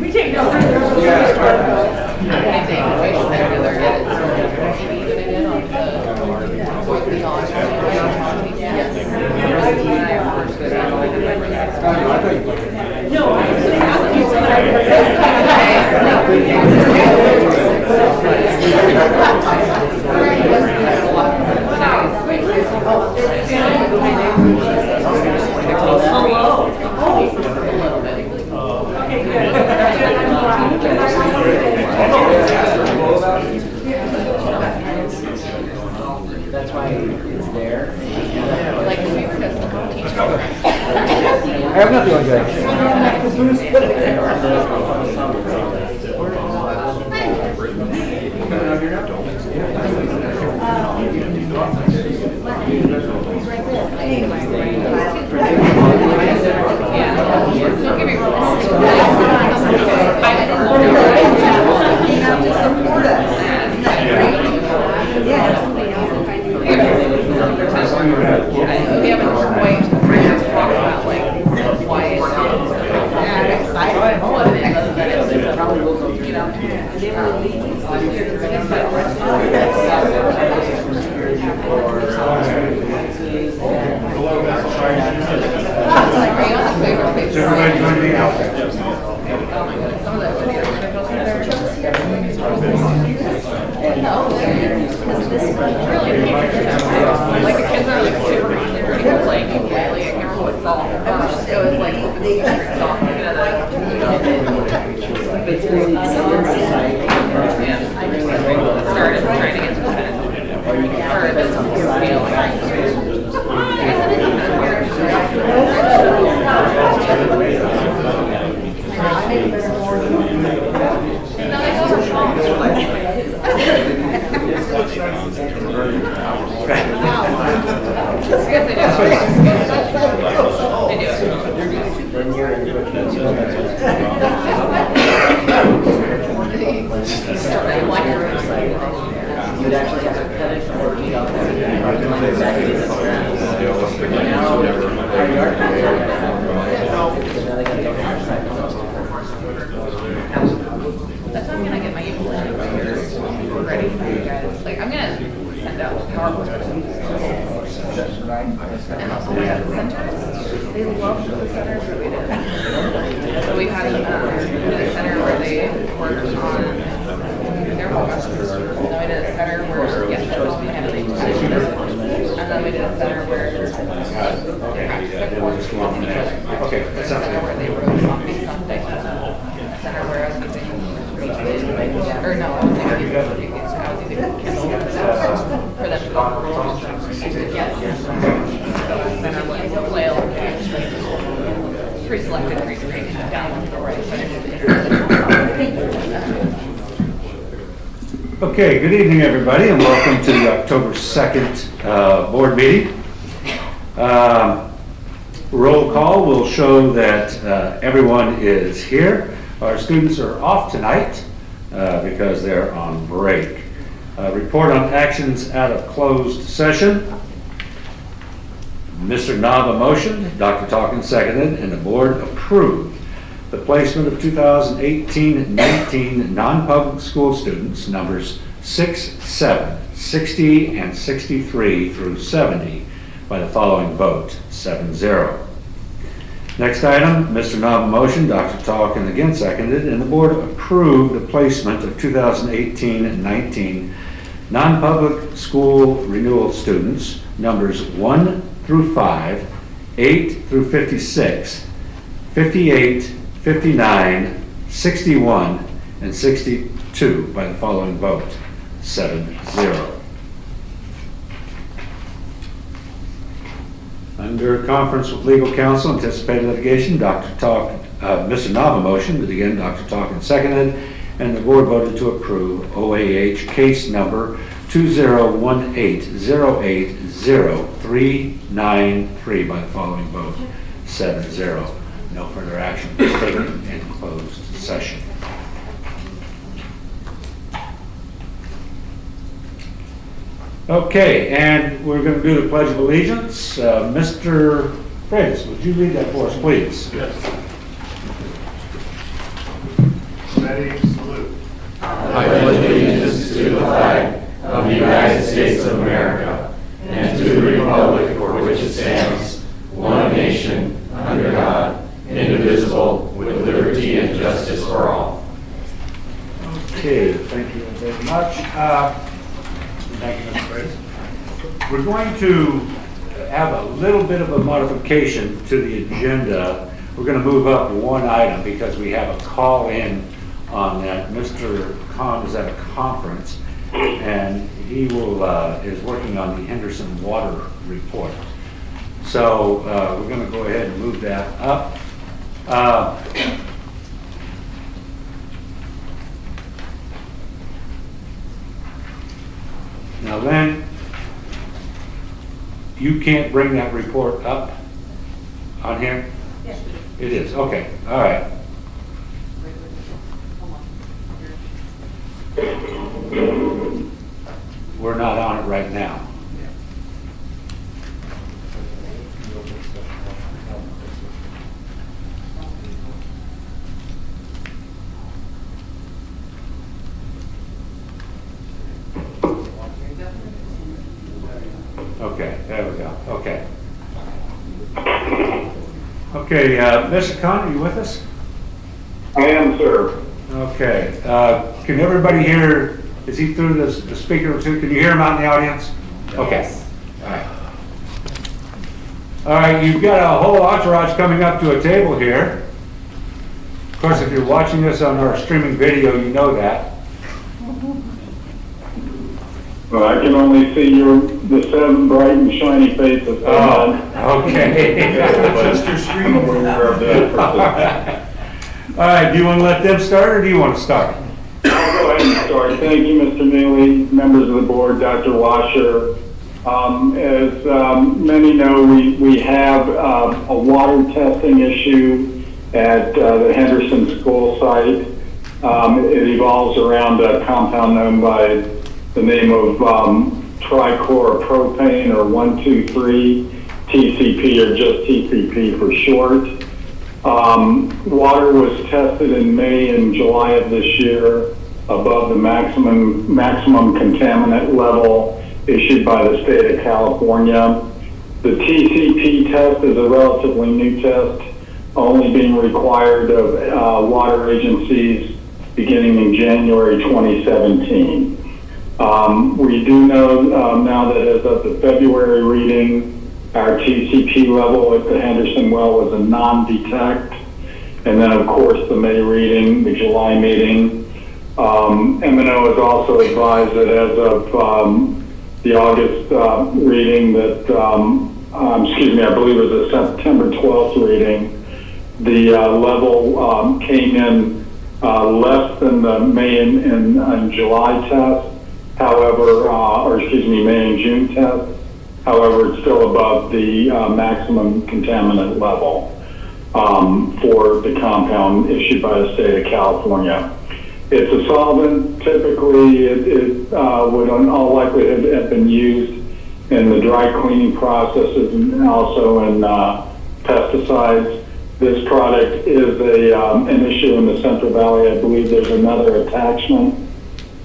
We take no. That's why it's there. Like we were just teaching. I have not the only guy. Don't get me wrong. We haven't quite talked about like why it's what it is, other than it's probably will go, you know. Is everybody going to be out there? Some of the videos that goes through there. Like the kids are like super they're playing ukulele. I can't remember what song. It was like the song. Started trying to get to the bed. Or this feel. You'd actually have to cut it or eat out there. That's how I'm gonna get my ukulele ready for you guys. Like I'm gonna send out PowerPoint. And also we have the centers. They love the centers that we did. So we had a center where they worked on their professions. And then we did a center where yes, that's all we had to reach. And then we did a center where they practiced their work on each other. Okay, that sounds good. Where they wrote something. A center where I was using or no, I was using Kindle for them to go center was whale pre-selected pre-screened down to the right. Okay, good evening, everybody, and welcome to the October 2nd board meeting. Roll call will show that everyone is here. Our students are off tonight because they're on break. Report on actions out of closed session. Mr. Nava motioned, Dr. Talkin seconded, and the board approved the placement of 2018-19 non-public school students, numbers 6, 7, 60, and 63 through 70 by the following vote, 7-0. Next item, Mr. Nava motioned, Dr. Talkin again seconded, and the board approved the placement of 2018-19 non-public school renewal students, numbers 1 through 5, 8 through 56, 58, 59, 61, and 62 by the following vote, 7-0. Under conference with legal counsel, anticipated litigation, Mr. Nava motioned, but again, Dr. Talkin seconded, and the board voted to approve OAH case number 2018-080393 by the following vote, 7-0. No further action was taken in closed session. Okay, and we're going to do the Pledge of Allegiance. Mr. Freitas, would you read that for us, please? Yes. Ready, salute. I pledge allegiance to the flag of the United States of America and to the republic for which it stands, one nation, under God, indivisible, with liberty and justice for all. Okay, thank you very much. Thank you, Mr. President. We're going to have a little bit of a modification to the agenda. We're going to move up one item because we have a call in on that. Mr. Khan is at a conference and he is working on the Henderson Water Report. So we're going to go ahead and move that up. Now then, you can't bring that report up on here? Yes. It is, okay, all right. We're not on it right now. Okay, there we go, okay. Okay, Mr. Khan, are you with us? I am, sir. Okay, can everybody hear, is he through the speaker too? Can you hear him out in the audience? Okay, Yes. all right. All right, you've got a whole entourage coming up to a table here. Of course, if you're watching this on our streaming video, you know that. Well, I can only see the 7 bright and shiny faces. Oh, okay. Just your screen. I'm aware of that. All right, do you want to let them start or do you want to start? I'll go ahead and start. Thank you, Mr. Neely, members of the board, Dr. Washer. As many know, we have a water testing issue at the Henderson school site. It evolves around a compound known by the name of trichloropropane, or 1,2,3 TCP, or just TCP for short. Water was tested in May and July of this year above the maximum contaminant level issued by the state of California. The TCP test is a relatively new test, only being required of water agencies beginning in January 2017. We do know now that as of the February reading, our TCP level at the Henderson well was a non-detect. And then, of course, the May reading, the July meeting. M&O has also advised that as of the August reading that, I believe it was the September 12th reading, the level came in less than the May and July test. However, May and June test. However, it's still above the maximum contaminant level for the compound issued by the state of California. It's a solvent. Typically, it would in all likelihood have been used in the dry cleaning processes and also in pesticides. This product is an issue in the Central Valley. I believe there's another attachment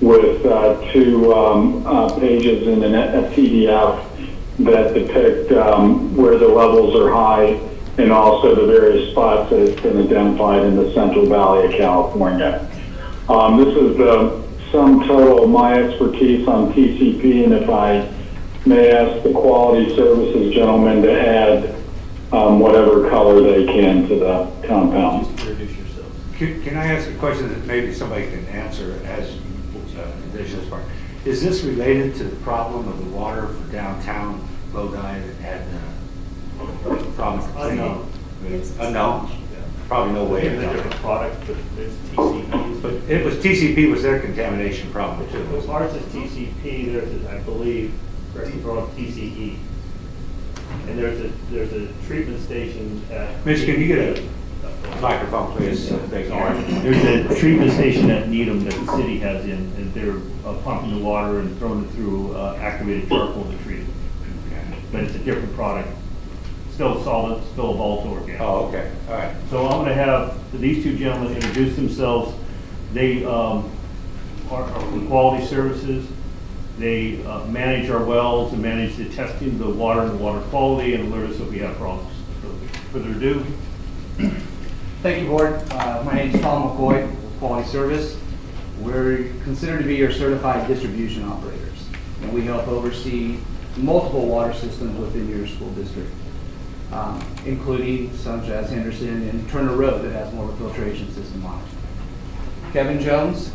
with 2 pages in a PDF that depict where the levels are high and also the various spots that it's been identified in the Central Valley of California. This is the sum total of my expertise on TCP, and if I may ask the quality services gentlemen to add whatever color they can to the compound. Can I ask a question that maybe somebody can answer as this part? Is this related to the problem of the water for downtown Lodi that had problems? Unknown. Unknown? Probably no way of It's a knowing. different product, but there's TCP. But it was TCP was their contamination problem too. As far as TCP, there's, I believe, correct me if I'm wrong, TCE. And there's a treatment station at. Mitch, can you get a microphone, please? There's a treatment station at Needham that the city has in, and they're pumping the water and throwing it through activated charcoal to treat it. But it's a different product. Still solid, still a volatile organic. Oh, okay, all right. So I'm going to have these 2 gentlemen introduce themselves. They are for quality services. They manage our wells and manage the testing of the water and water quality and alert us if we have problems. So, further ado. Thank you, Board. My name is Tom McCoy, with Quality Service. We're considered to be your certified distribution operators, and we help oversee multiple water systems within your school district, including such as Henderson and Turner Road that has more of a filtration system on it. Kevin Jones.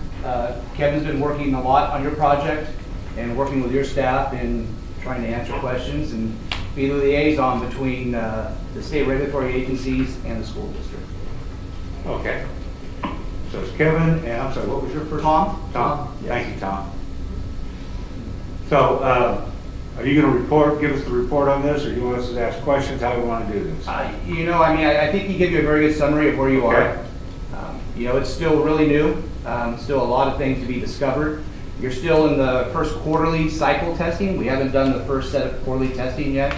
Kevin's been working a lot on your project and working with your staff in trying to answer questions and be the liaison between the state regulatory agencies and the school district. Okay. So it's Kevin, and I'm sorry, what was your first? Tom. Tom. Yes. Thank you, Tom. So, are you going to give us the report on this, or you want us to ask questions? How do we want to do this? I think he gave you a very good summary of where you are. Okay. It's still really new. Still a lot of things to be discovered. You're still in the first quarterly cycle testing. We haven't done the first set of quarterly testing yet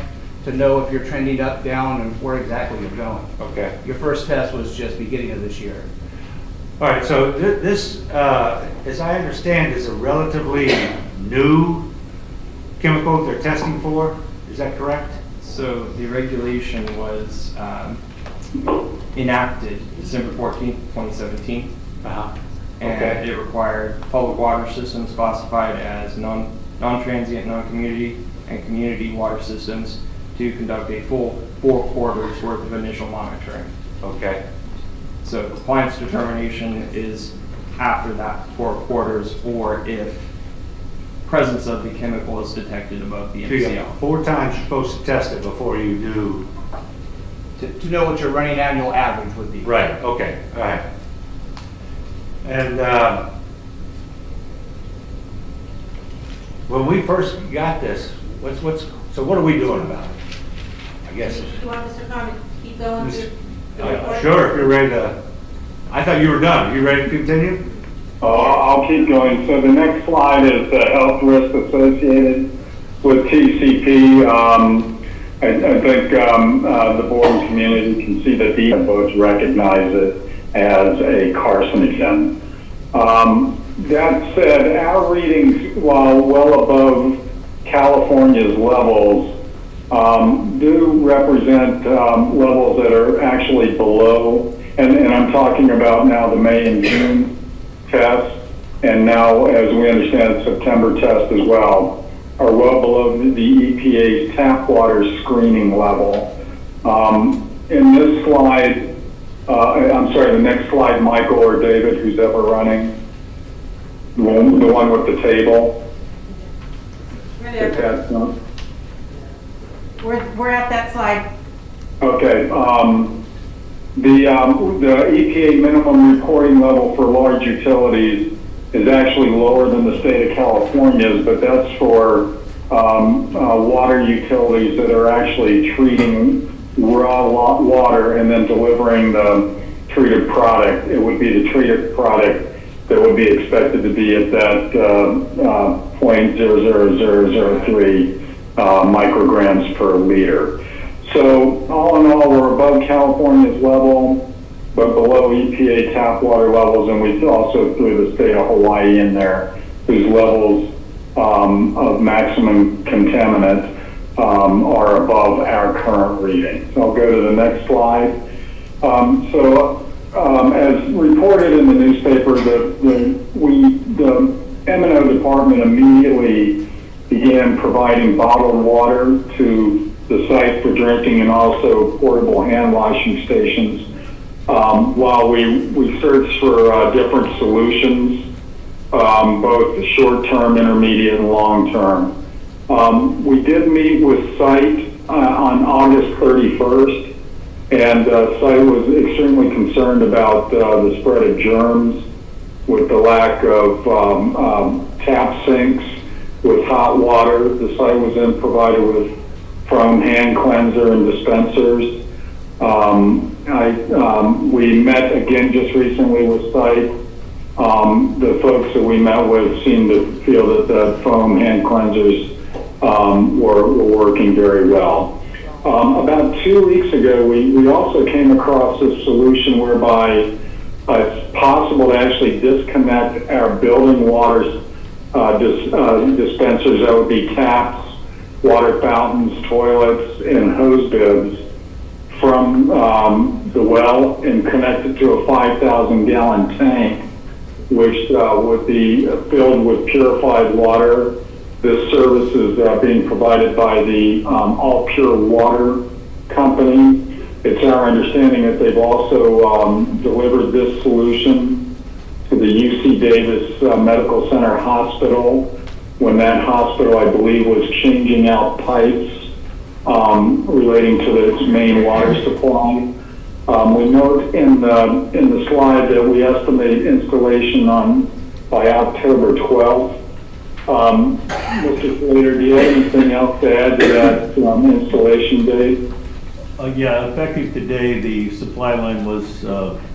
to know if you're trending up, down, and where exactly you're going. Okay. Your first test was just beginning of this year. All right, so this, as I understand, is a relatively new chemical they're testing for. Is that correct? So the regulation was enacted December 14th, 2017. Uh-huh. And Okay. it required public water systems classified as non-transient, non-community, and community water systems to conduct a full 4 quarters worth of initial monitoring. Okay. So compliance determination is after that 4 quarters, or if presence of the chemical is detected above the So you MCL. got 4 times you're supposed to test it before you do. To know what your running annual average would be. Right, okay, all right. And when we first got this, so what are we doing about it? I guess. You want Mr. Khan to keep going through the report? Sure, if you're ready to. I thought you were done. Are you ready to continue? I'll keep going. So the next slide is the health risk associated with TCP. I think the board and community can see that the both recognize it as a carcinogen. That said, our readings, while well above California's levels, do represent levels that are actually below, and I'm talking about now the May and June tests, and now, as we understand, September test as well, are well below the EPA's tap water screening level. In this slide, I'm sorry, the next slide, Michael or David, who's ever running, the one with the table. We're there. We're at that slide. Okay. The EPA minimum reporting level for large utilities is actually lower than the state of California's, but that's for water utilities that are actually treating raw water and then delivering the treated product. It would be the treated product that would be expected to be at that 0.00003 micrograms per liter. So all in all, we're above California's level, but below EPA tap water levels, and we also threw the state of Hawaii in there, whose levels of maximum contaminant are above our current reading. So I'll go to the next slide. As reported in the newspaper, the M&O department immediately began providing bottled water to the site for drinking and also portable hand washing stations while we searched for different solutions, both short-term, intermediate, and long-term. We did meet with site on August 31st, and site was extremely concerned about the spread of germs with the lack of tap sinks with hot water. The site was then provided with foam hand cleanser and dispensers. We met again just recently with site. The folks that we met with seemed to feel that the foam hand cleansers were working very well. About 2 weeks ago, we also came across a solution whereby it's possible to actually disconnect our building water dispensers. That would be taps, water fountains, toilets, and hose bibs from the well and connect it to a 5,000-gallon tank, which would be filled with purified water. This service is being provided by the All Pure Water Company. It's our understanding that they've also delivered this solution to the UC Davis Medical Center Hospital when that hospital, I believe, was changing out pipes relating to its main water supply. We note in the slide that we estimate installation by October 12th. Mr. Slater, do you have anything else to add to that installation date? Yeah, effective today, the supply line was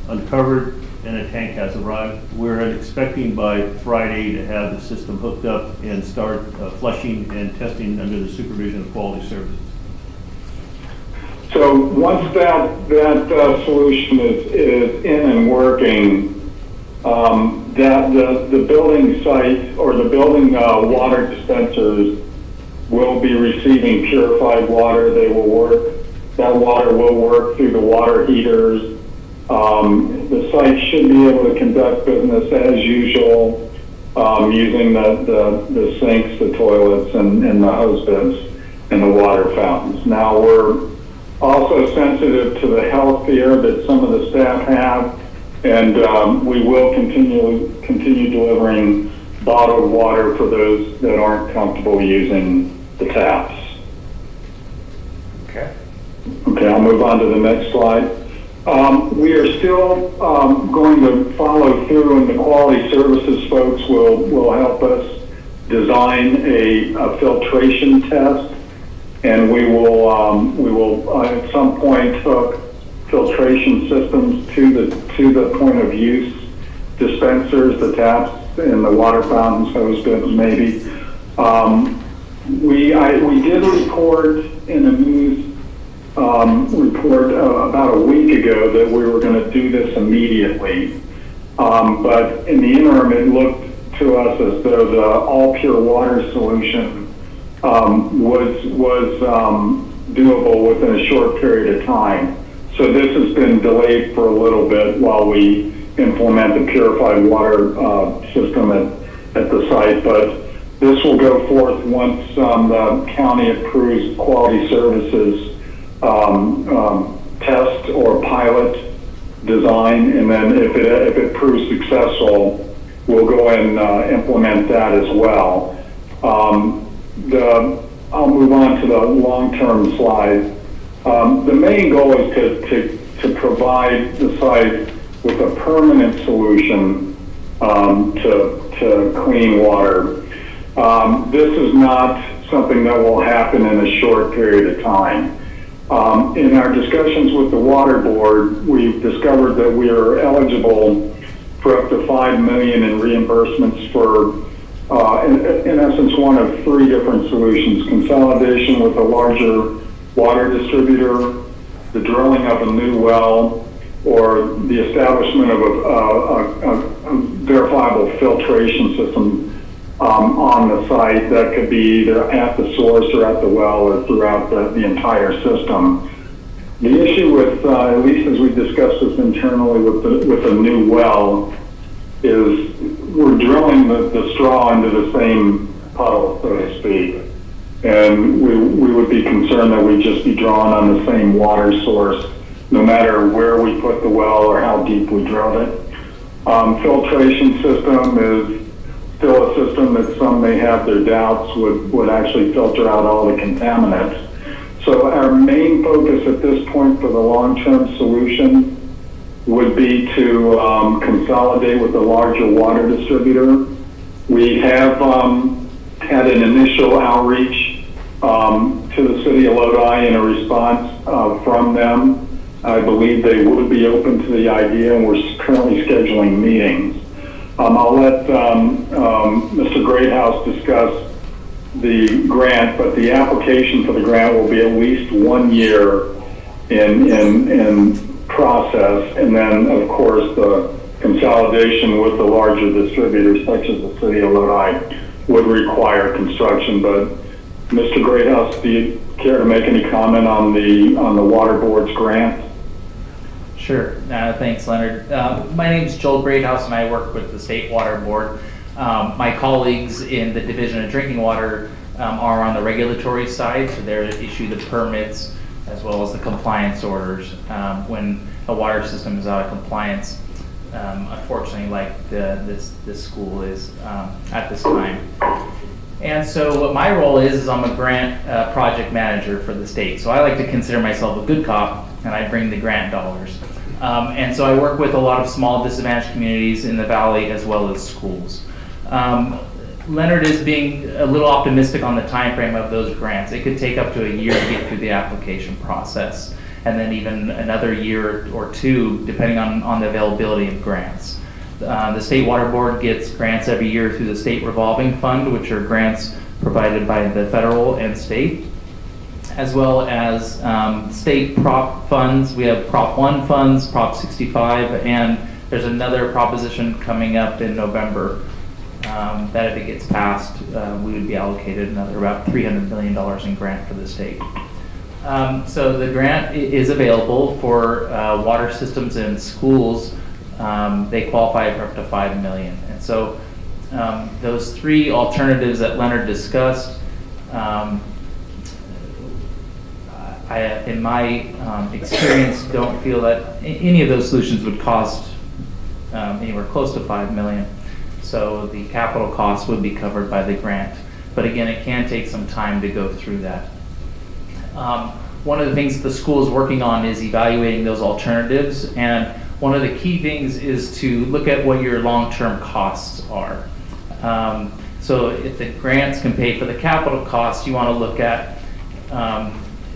uncovered and a tank has arrived. We're expecting by Friday to have the system hooked up and start flushing and testing under the supervision of quality services. So once that solution is in and working, that the building site or the building water dispensers will be receiving purified water. They will work. That water will work through the water heaters. The site should be able to conduct business as usual, using the sinks, the toilets, and the hose bibs and the water fountains. Now we're also sensitive to the health fear that some of the staff have, and we will continue delivering bottled water for those that aren't comfortable using the taps. Okay. Okay, I'll move on to the next slide. We are still going to follow through, and the quality services folks will help us design a filtration test, and we will at some point hook filtration systems to the point of use dispensers, the taps, and the water fountains, hose bibs, maybe. We did report in a news report about a week ago that we were going to do this immediately. But in the interim, it looked to us as though the All Pure Water solution was doable within a short period of time. So this has been delayed for a little bit while we implement the purified water system at the site. But this will go forth once the county approves quality services test or pilot design, and then if it proves successful, we'll go and implement that as well. I'll move on to the long-term slide. The main goal is to provide the site with a permanent solution to clean water. This is not something that will happen in a short period of time. In our discussions with the water board, we've discovered that we are eligible for up to $5 million in reimbursements for, in essence, one of three different solutions: consolidation with a larger water distributor, the drilling of a new well, or the establishment of a verifiable filtration system on the site that could be either at the source or at the well or throughout the entire system. The issue with, at least as we discussed this internally with a new well, is we're drilling the straw into the same puddle, so to speak. And we would be concerned that we'd just be drawing on the same water source, no matter where we put the well or how deep we drilled it. Filtration system is still a system that some may have their doubts would actually filter out all the contaminants. So our main focus at this point for the long-term solution would be to consolidate with a larger water distributor. We have had an initial outreach to the city of Lodi in a response from them. I believe they would be open to the idea, and we're currently scheduling meetings. I'll let Mr. Greathouse discuss the grant, but the application for the grant will be at least 1 year in process, and then of course consolidation with the larger distributors such as the city of Lodi would require construction. But Mr. Greathouse, do you care to make any comment on the water board's grant? Sure. Thanks, Leonard. My name is Joel Greathouse, and I work with the State Water Board. My colleagues in the Division of Drinking Water are on the regulatory side, so they're issue the permits as well as the compliance orders when a water system is out of compliance. Unfortunately, like this school is at this time. And so what my role is I'm a grant project manager for the state. So I like to consider myself a good cop, and I bring the grant dollars. And so I work with a lot of small disadvantaged communities in the valley as well as schools. Leonard is being a little optimistic on the time frame of those grants. It could take up to a year to get through the application process, and then even another year or two, depending on the availability of grants. The State Water Board gets grants every year through the State Revolving Fund, which are grants provided by the federal and state, as well as state prop funds. We have Prop 1 funds, Prop 65, and there's another proposition coming up in November that if it gets passed, we would be allocated another about $300 million in grant for the state. So the grant is available for water systems in schools. They qualify for up to $5 million. And so those three alternatives that Leonard discussed, I, in my experience, don't feel that any of those solutions would cost anywhere close to $5 million. So the capital costs would be covered by the grant. But again, it can take some time to go through that. One of the things the school is working on is evaluating those alternatives. And one of the key things is to look at what your long-term costs are. So if the grants can pay for the capital costs, you want to look at,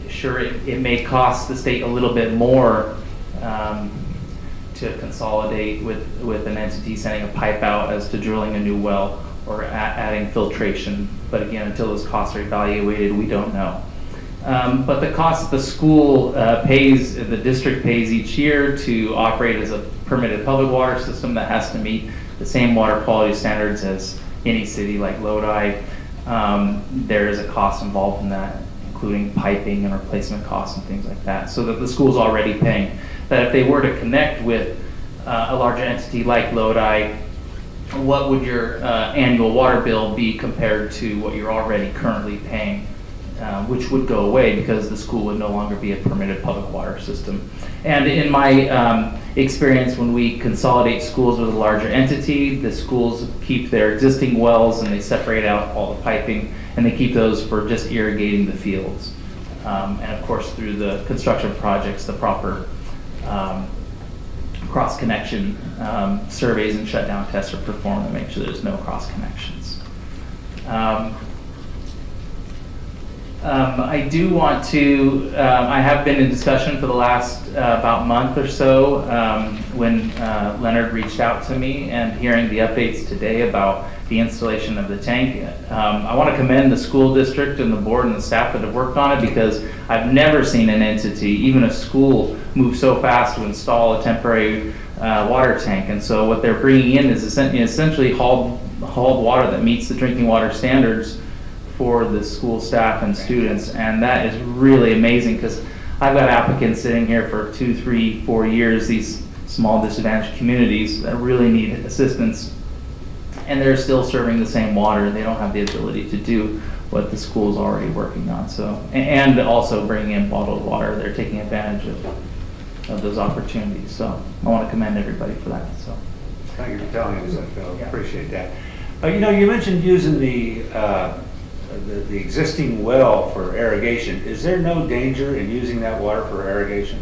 sure, it may cost the state a little bit more to consolidate with an entity sending a pipe out as to drilling a new well or adding filtration. But again, until those costs are evaluated, we don't know. But the cost the school pays, the district pays each year to operate as a permitted public water system that has to meet the same water quality standards as any city like Lodi. There is a cost involved in that, including piping and replacement costs and things like that, so that the school's already paying. That if they were to connect with a larger entity like Lodi, what would your annual water bill be compared to what you're already currently paying, which would go away because the school would no longer be a permitted public water system. And in my experience, when we consolidate schools with a larger entity, the schools keep their existing wells and they separate out all the piping, and they keep those for just irrigating the fields. And of course, through the construction projects, the proper cross-connection surveys and shutdown tests are performed to make sure there's no cross-connections. I do want to, I have been in discussion for the last about month or so when Leonard reached out to me, and hearing the updates today about the installation of the tank. I want to commend the school district and the board and the staff that have worked on it, because I've never seen an entity, even a school, move so fast to install a temporary water tank. And so what they're bringing in is essentially hauled water that meets the drinking water standards for the school staff and students. And that is really amazing, because I've got applicants sitting here for 2, 3, 4 years, these small disadvantaged communities that really need assistance, and they're still serving the same water. They don't have the ability to do what the school is already working on. So, and also bringing in bottled water, they're taking advantage of those opportunities. So I want to commend everybody for that. So thank you for telling us that, Phil. Appreciate that. You know, you mentioned using the existing well for irrigation. Is there no danger in using that water for irrigation?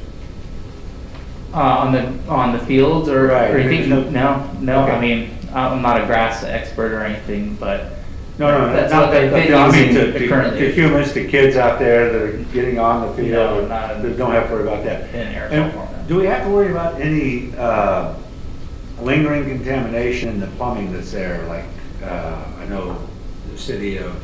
On the fields or Right. anything? No. Okay. I mean, I'm not a grass expert or anything, but No, that's not what they've that. been I mean, using currently. to humans, to kids out there that are getting on the field, No, not that don't have to worry about that. in aerosol And format. do we have to worry about any lingering contamination in the plumbing that's there? Like, I know the city of,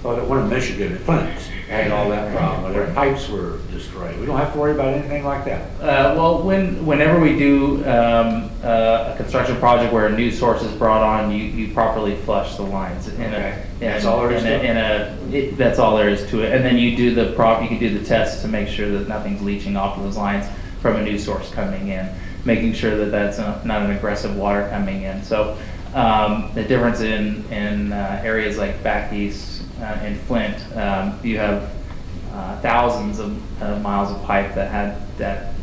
one in Michigan, Flint, had all that problem, where their pipes were destroyed. We don't have to worry about anything like that. Well, whenever we do a construction project where a new source is brought on, you properly flush the lines. Okay. That's all there is to it? That's all there is to it. And then you do you can do the test to make sure that nothing's leaching off of those lines from a new source coming in, making sure that that's not an aggressive water coming in. So the difference in areas like back east in Flint, you have thousands of miles of pipe that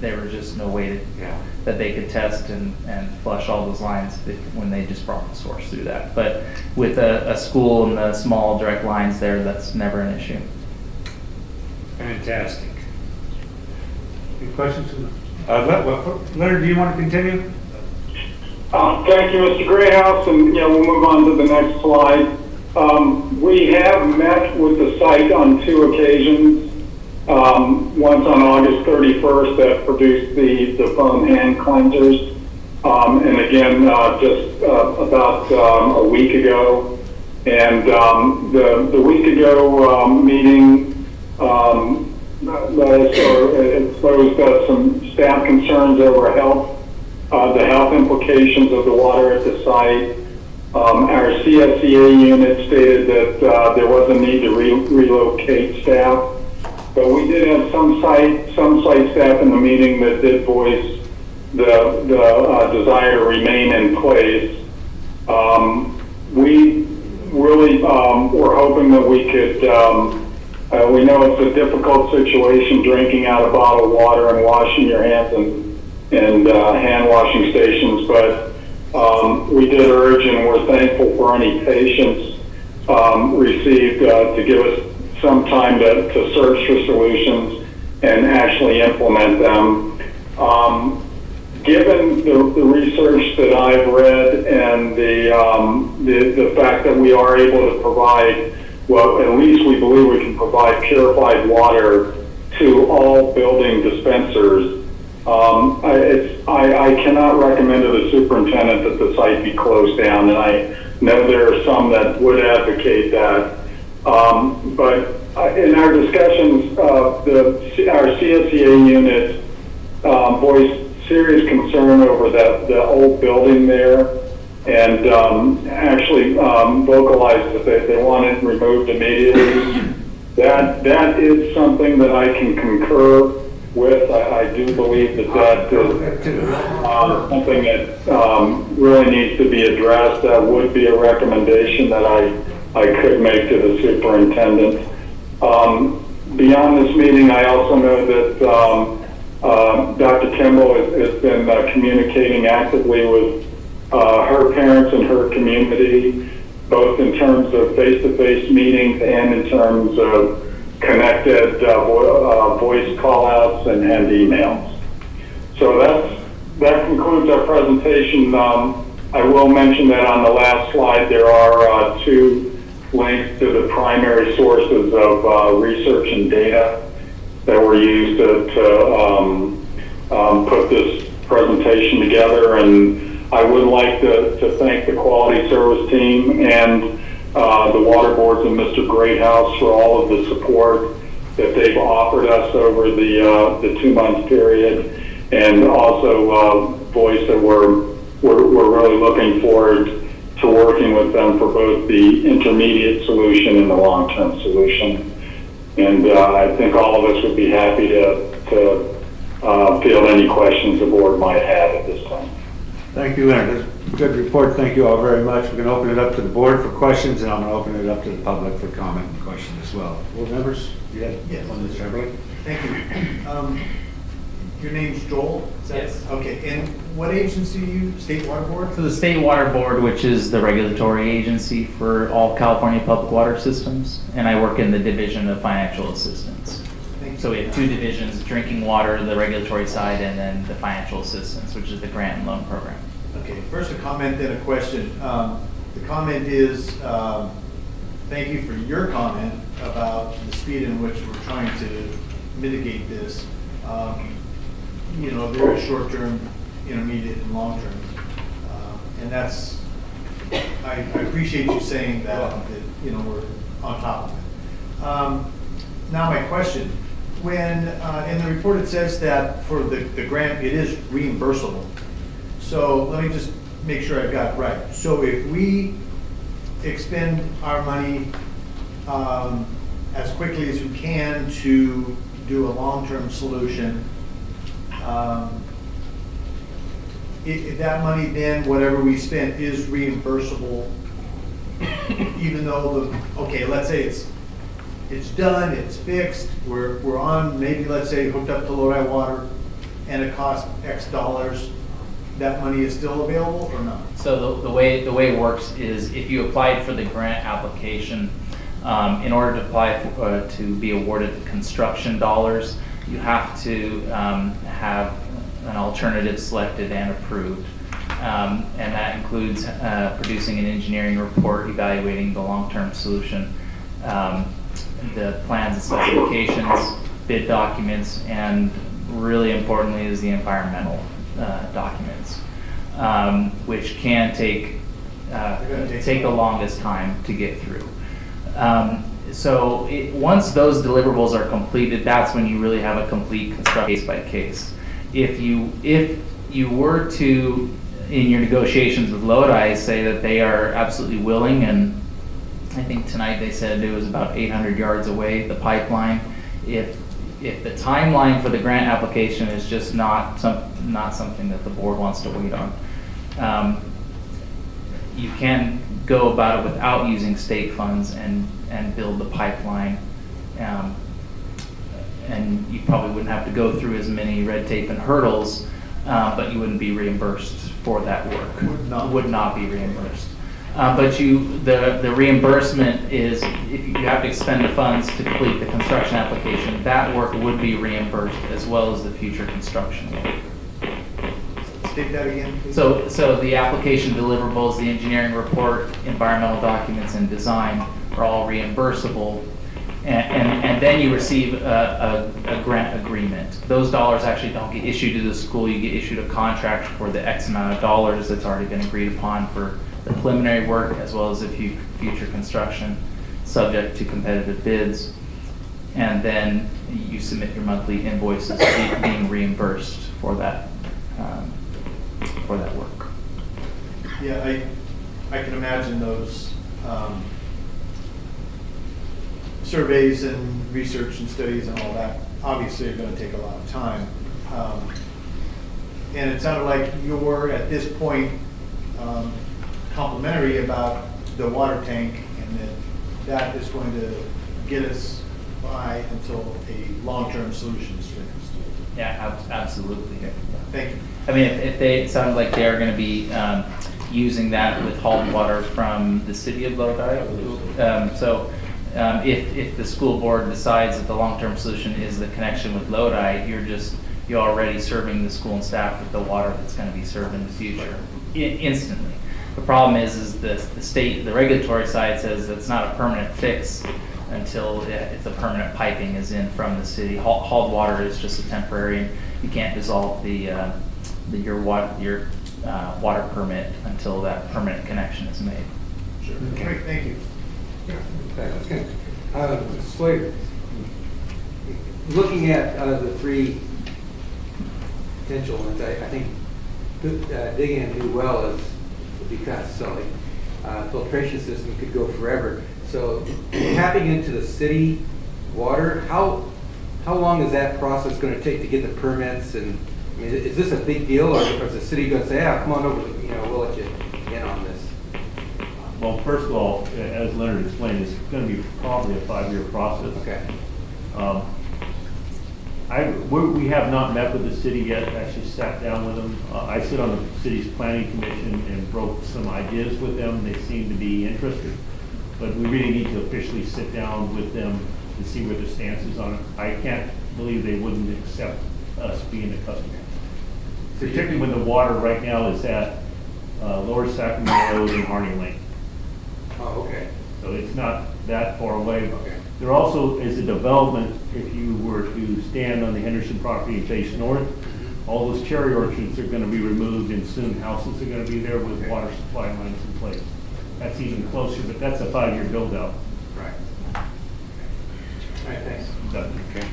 there was just no way that they could test and flush all those lines when they just brought the source through that. But with a school and the small direct lines there, that's never an issue. Fantastic. Any questions? Leonard, do you want to continue? Thank you, Mr. Greathouse, and we'll move on to the next slide. We have met with the site on 2 occasions. Once on August 31st that produced the foam hand cleansers, and again just about a week ago. And the week ago meeting exposed some staff concerns over the health implications of the water at the site. Our CSEA unit stated that there was a need to relocate staff. But we did have some site staff in the meeting that did voice the desire to remain in place. We really were hoping that we could, we know it's a difficult situation drinking out of bottled water and washing your hands and hand washing stations, but we did urge and we're thankful for any patience received to give us some time to search for solutions and actually implement them. Given the research that I've read and the fact that we are able to provide, well, at least we believe we can provide purified water to all building dispensers, I cannot recommend to the superintendent that the site be closed down, and I know there are some that would advocate that. But in our discussions, our CSEA unit voiced serious concern over the old building there, and actually vocalized that they want it removed immediately. That is something that I can concur with. I do believe that is something that really needs to be addressed. That would be a recommendation that I could make to the superintendent. Beyond this meeting, I also know that Dr. Kimball has been communicating actively with her parents and her community, both in terms of face-to-face meetings and in terms of connected voice call-outs and emails. So that concludes our presentation. I will mention that on the last slide there are 2 links to the primary sources of research and data that were used to put this presentation together. And I would like to thank the quality service team and the water boards and Mr. Greathouse for all of the support that they've offered us over the 2-month period, and also voice that we're really looking forward to working with them for both the intermediate solution and the long-term solution. And I think all of us would be happy to field any questions the board might have at this time. Thank you, Leonard. That's a good report. Thank you all very much. We're going to open it up to the board for questions, and I'm going to open it up to the public for comment and question as well. Board members, you have one, Mr. Everly? Thank you. Your name's Joel? Yes. Okay, and what agency are you, State Water Board? So the State Water Board, which is the regulatory agency for all California public water systems, and I work in the Division of Financial Assistance. Thank you. So we have 2 divisions, drinking water, the regulatory side, and then the financial assistance, which is the grant and loan program. Okay, first a comment, then a question. The comment is, thank you for your comment about the speed in which we're trying to mitigate this. There is short-term, intermediate, and long-term. And that's, I appreciate you saying that we're on top of it. Now my question, when, in the report it says that for the grant, it is reimbursable. So let me just make sure I've got it right. So if we expend our money as quickly as we can to do a long-term solution, if that money then, whatever we spent, is reimbursable, even though okay, let's say it's done, it's fixed, we're on, maybe let's say hooked up to Lodi water, and it costs X dollars, that money is still available or not? So the way it works is if you applied for the grant application, in order to apply to be awarded the construction dollars, you have to have an alternative selected and approved. And that includes producing an engineering report evaluating the long-term solution, the plans and specifications, bid documents, and really importantly is the environmental documents, which can take the longest time to get through. So once those deliverables are completed, that's when you really have a complete construction case by case. If you were to, in your negotiations with Lodi, say that they are absolutely willing, and I think tonight they said it was about 800 yards away, the pipeline. If the timeline for the grant application is just not something that the board wants to wait on, you can go about it without using state funds and build the pipeline. And you probably wouldn't have to go through as many red tape and hurdles, but you wouldn't be reimbursed for that work. Would not be reimbursed. But the reimbursement is, if you have to expend the funds to complete the construction application, that work would be reimbursed as well as the future construction work. State that again, please. So the application deliverables, the engineering report, environmental documents, and design are all reimbursable. And then you receive a grant agreement. Those dollars actually don't get issued to the school. You get issued a contract for the X amount of dollars that's already been agreed upon for the preliminary work as well as the future construction, subject to competitive bids. And then you submit your monthly invoices being reimbursed for that work. Yeah, I can imagine those surveys and research and studies and all that obviously are going to take a lot of time. And it sounded like you're at this point complimentary about the water tank, and that is going to get us by until a long-term solution is fixed. Yeah, absolutely. Thank you. I mean, if it sounded like they're going to be using that with hauled water from the city of Lodi. If the school board decides that the long-term solution is the connection with Lodi, you're already serving the school and staff with the water that's going to be served in the future instantly. The problem is the regulatory side says it's not a permanent fix until the permanent piping is in from the city. Hauled water is just a temporary. You can't dissolve your water permit until that permanent connection is made. Sure. Great, thank you. Okay. Slater, looking at the three potential ones, I think digging a new well would be kind of silly. Filtration system could go forever. So tapping into the city water, how long is that process going to take to get the permits? And I mean, is this a big deal, or is the city going to say, come on over, we'll let you in on this? Well, first of all, as Leonard explained, it's going to be probably a 5-year process. Okay. We have not met with the city yet, actually sat down with them. I sit on the city's planning commission and broke some ideas with them. They seem to be interested, but we really need to officially sit down with them and see where the stance is on it. I can't believe they wouldn't accept us being the customer. Particularly when the water right now is at Lower Sacramento Road and Harney Lane. Oh, okay. So it's not that far away. Okay. There also is a development, if you were to stand on the Henderson property and face north, all those cherry orchards are going to be removed, and soon houses are going to be there with water supply lines in place. That's even closer, but that's a 5-year build out. Right. All right, thanks. Okay.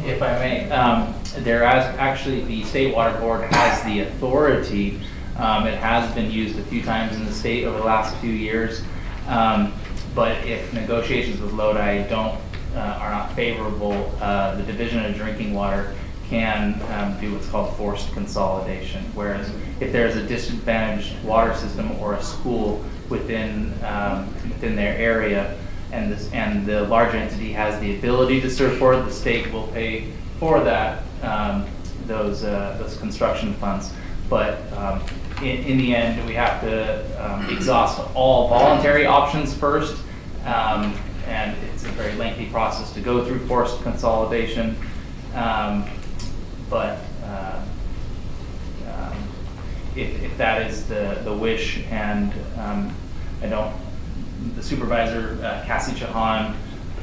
If I may, actually, the State Water Board has the authority. It has been used a few times in the state over the last few years. But if negotiations with Lodi are not favorable, the Division of Drinking Water can do what's called forced consolidation. Whereas if there's a disadvantaged water system or a school within their area, and the large entity has the ability to serve for it, the state will pay for that, those construction funds. But in the end, we have to exhaust all voluntary options first, and it's a very lengthy process to go through forced consolidation. But if that is the wish, and the supervisor, Cassie Chahan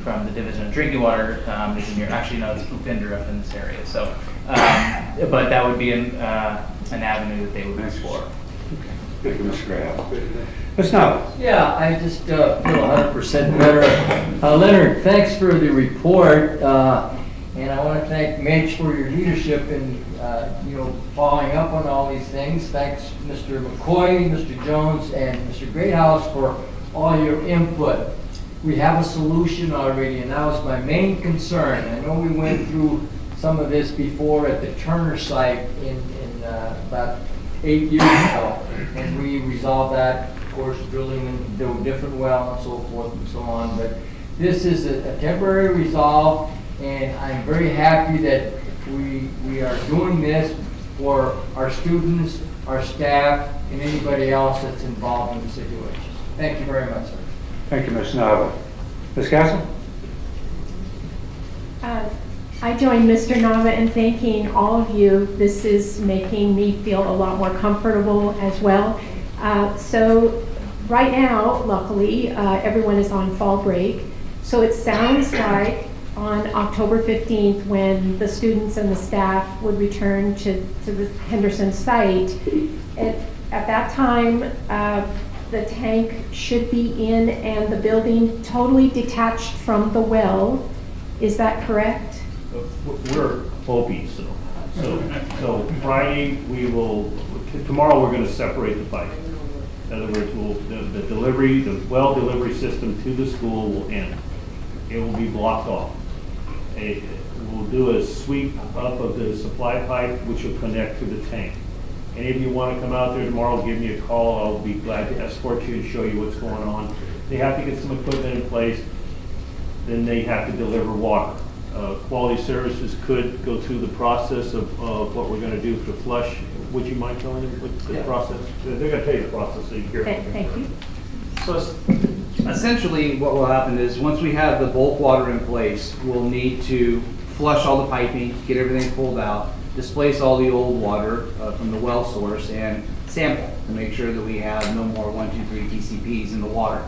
from the Division of Drinking Water is in here. Actually, no, it's Upinder up in this area. So, but that would be an avenue that they would explore. Thank you, Mr. Graham. Ms. Nava. Yeah, I just feel 100% better. Leonard, thanks for the report, and I want to thank Mitch for your leadership in following up on all these things. Thanks, Mr. McCoy, Mr. Jones, and Mr. Greathouse for all your input. We have a solution already, and that was my main concern. I know we went through some of this before at the Turner site in about 8 years ago, and we resolved that, of course, drilling and do a different well and so forth and so on. But this is a temporary resolve, and I'm very happy that we are doing this for our students, our staff, and anybody else that's involved in the situation. Thank you very much, sir. Thank you, Ms. Nava. Ms. Castle? I join Mr. Nava in thanking all of you. This is making me feel a lot more comfortable as well. So right now, luckily, everyone is on fall break. So it sounds like on October 15th, when the students and the staff would return to the Henderson site, at that time, the tank should be in and the building totally detached from the well. Is that correct? We're hoping so. So Friday, tomorrow we're going to separate the pipe. In other words, the well delivery system to the school will end. It will be blocked off. We'll do a sweep up of the supply pipe, which will connect to the tank. Any of you want to come out there tomorrow, give me a call. I'll be glad to escort you and show you what's going on. They have to get some equipment in place. Then they have to deliver water. Quality Services could go through the process of what we're going to do to flush. Would you mind telling them what the process? They're going to tell you the process so you hear it. Thank you. So essentially what will happen is once we have the bulk water in place, we'll need to flush all the piping, get everything pulled out, displace all the old water from the well source, and sample to make sure that we have no more 1, 2, 3 TCPs in the water.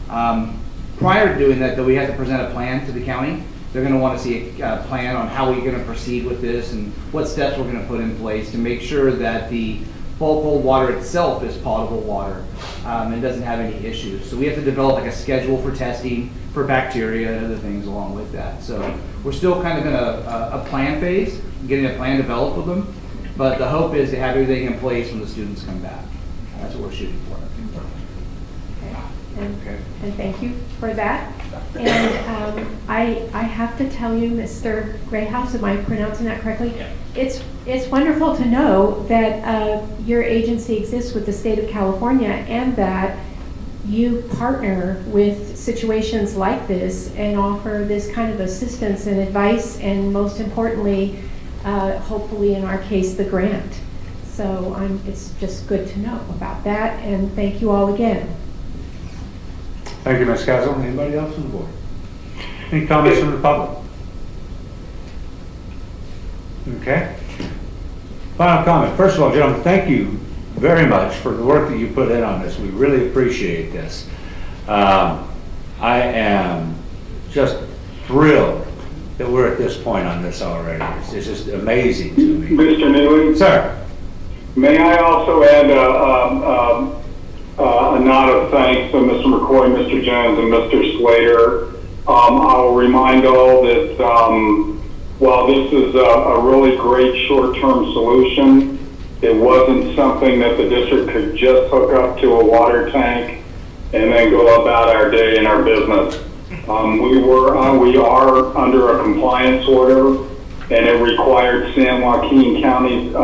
Prior to doing that, though, we have to present a plan to the county. They're going to want to see a plan on how we're going to proceed with this and what steps we're going to put in place to make sure that the bulk old water itself is potable water and doesn't have any issues. So we have to develop like a schedule for testing for bacteria and other things along with that. So we're still kind of in a plan phase, getting a plan developed with them, but the hope is to have everything in place when the students come back. That's what we're shooting for. And thank you for that. And I have to tell you, Mr. Grayhouse, am I pronouncing that correctly? Yeah. It's wonderful to know that your agency exists with the state of California and that you partner with situations like this and offer this kind of assistance and advice, and most importantly, hopefully in our case, the grant. So it's just good to know about that, and thank you all again. Thank you, Ms. Castle. Anybody else on the board? Any comments from the public? Okay. Final comment. First of all, gentlemen, thank you very much for the work that you put in on this. We really appreciate this. I am just thrilled that we're at this point on this already. It's just amazing to me. Mr. Newey? Sir. May I also add a nod of thanks to Mr. McCoy, Mr. Jones, and Mr. Slater I'll remind all that while this is a really great short-term solution, it wasn't something that the district could just hook up to a water tank and then go about our day and our business. We are under a compliance order, and it required San Joaquin County's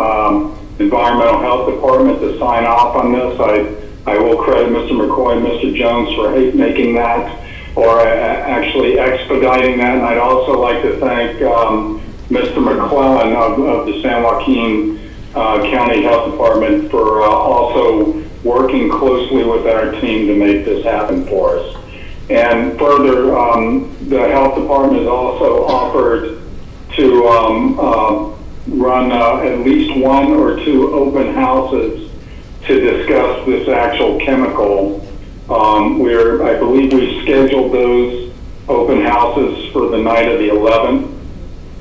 Environmental Health Department to sign off on this. I will credit Mr. McCoy and Mr. Jones for making that, or actually expediting that. And I'd also like to thank Mr. McClellan of the San Joaquin County Health Department for also working closely with our team to make this happen for us. And further, the health department has also offered to run at least 1 or 2 open houses to discuss this actual chemical. I believe we scheduled those open houses for the night of the 11th.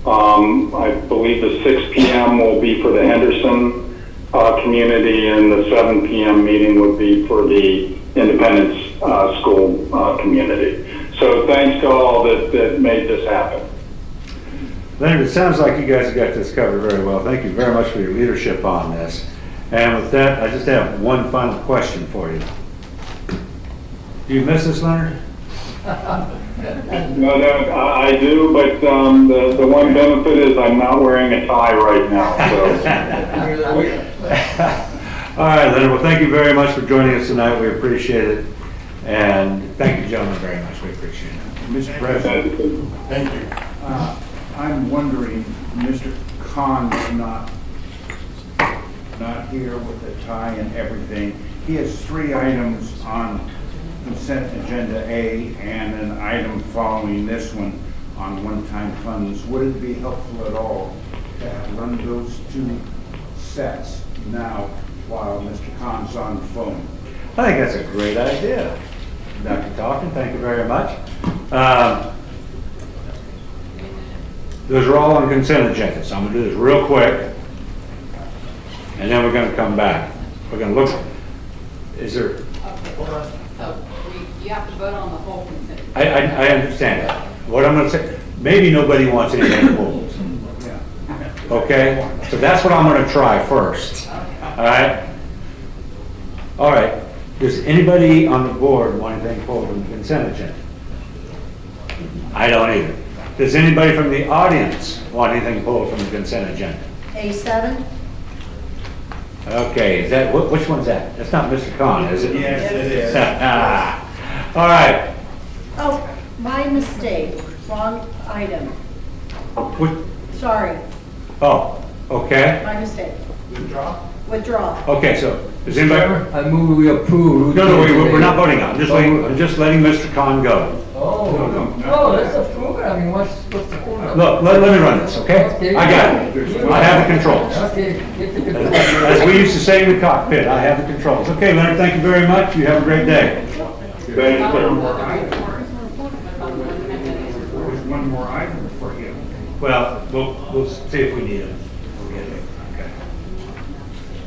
I believe the 6 p.m. will be for the Henderson community, and the 7 p.m. meeting would be for the Independence School community. So thanks to all that made this happen. Leonard, it sounds like you guys have got this covered very well. Thank you very much for your leadership on this. And with that, I just have one final question for you. Do you miss us, Leonard? No, I do, but the one benefit is I'm not wearing a tie right now. So. All right, Leonard. Well, thank you very much for joining us tonight. We appreciate it. And thank you, gentlemen, very much. We appreciate it. Mr. President. Thank you. I'm wondering, Mr. Khan's not here with the tie and everything. He has 3 items on consent agenda A and an item following this one on one-time funds. Would it be helpful at all to run those 2 sets now while Mr. Khan's on the phone? I think that's a great idea, Dr. Talkin. Thank you very much. Those are all on consent agenda, so I'm going to do this real quick, and then we're going to come back. We're going to look. Is there? Hold on. So you have to vote on the whole consent. I understand that. What I'm going to say, maybe nobody wants anything pulled. Okay? So that's what I'm going to try first. All right? All right. Does anybody on the board want anything pulled from the consent agenda? I don't either. Does anybody from the audience want anything pulled from the consent agenda? A7? Okay, is that, which one's that? That's not Mr. Khan, is it? Yes, it is. All right. Oh, my mistake, wrong item. Which, Sorry, oh, okay. my mistake. Withdraw? Withdraw. Okay, so, does anybody? I move we approve. No, we're not voting on it. I'm just letting Mr. Khan go. Oh, no, that's approve it. I mean, what's the point? Look, let me run this, okay? I got it. I have the controls. Okay, get the control. As we used to say in the cockpit, I have the controls. Okay, Leonard, thank you very much. You have a great day. Thank you. There's one more item for you. Well, we'll see if we need them. We'll get it. Okay.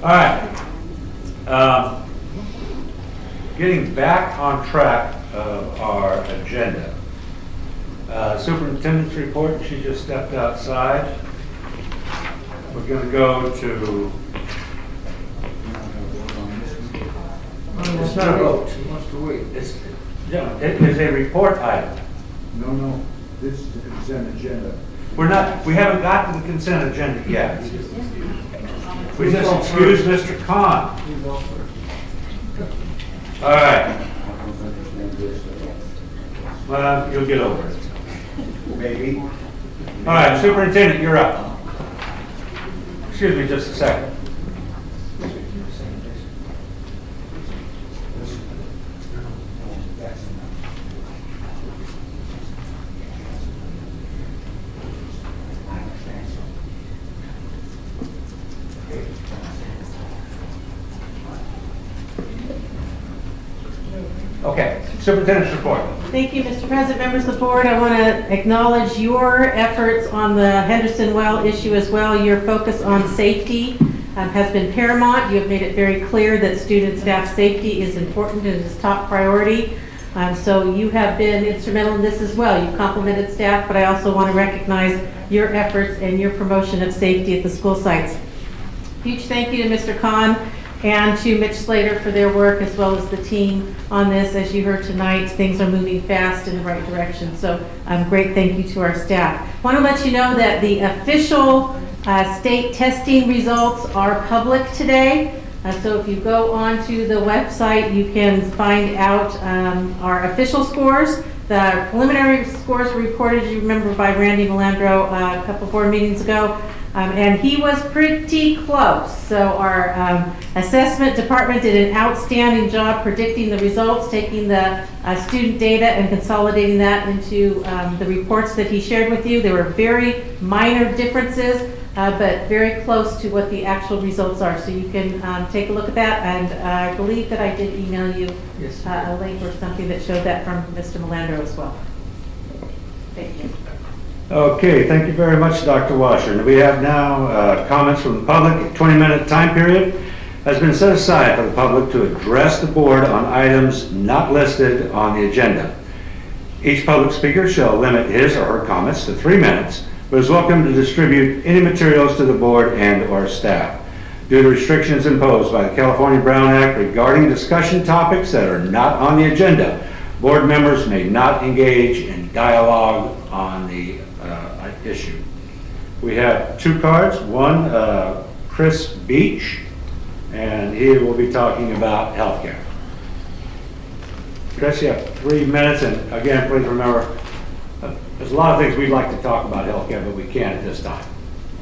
All right. Getting back on track of our agenda. Superintendent's report, she just stepped outside. We're going to go to... It's not a vote. He wants to wait. It is a report item. No, this is the consent agenda. We haven't got to the consent agenda yet. We just excused Mr. Khan. All right. Well, you'll get over it. Maybe. All right, Superintendent, you're up. Excuse me just a second. Okay, Superintendent's report. Thank you, Mr. President, members of the board. I want to acknowledge your efforts on the Henderson well issue as well. Your focus on safety has been paramount. You have made it very clear that student staff safety is important and is top priority. So you have been instrumental in this as well. You've complimented staff, but I also want to recognize your efforts and your promotion of safety at the school sites. Huge thank you to Mr. Kahn and to Mitch Slater for their work, as well as the team on this. As you heard tonight, things are moving fast in the right direction. So great thank you to our staff. Want to let you know that the official state testing results are public today. So if you go onto the website, you can find out our official scores. The preliminary scores were reported, you remember, by Randy Melandro a couple board meetings ago. And he was pretty close. So our assessment department did an outstanding job predicting the results, taking the student data and consolidating that into the reports that he shared with you. There were very minor differences, but very close to what the actual results are. So you can take a look at that. And I believe that I did email you a link or something that showed that from Mr. Melandro as well. Thank you. Okay, thank you very much, Dr. Washer. And we have now comments from the public. A 20-minute time period has been set aside for the public to address the board on items not listed on the agenda. Each public speaker shall limit his or her comments to 3 minutes, but is welcome to distribute any materials to the board and/or staff. Due to restrictions imposed by the California Brown Act regarding discussion topics that are not on the agenda, board members may not engage in dialogue on the issue. We have 2 cards. One, Chris Beach, and he will be talking about healthcare. Chris, you have 3 minutes, and again, please remember, there's a lot of things we'd like to talk about healthcare, but we can't at this time.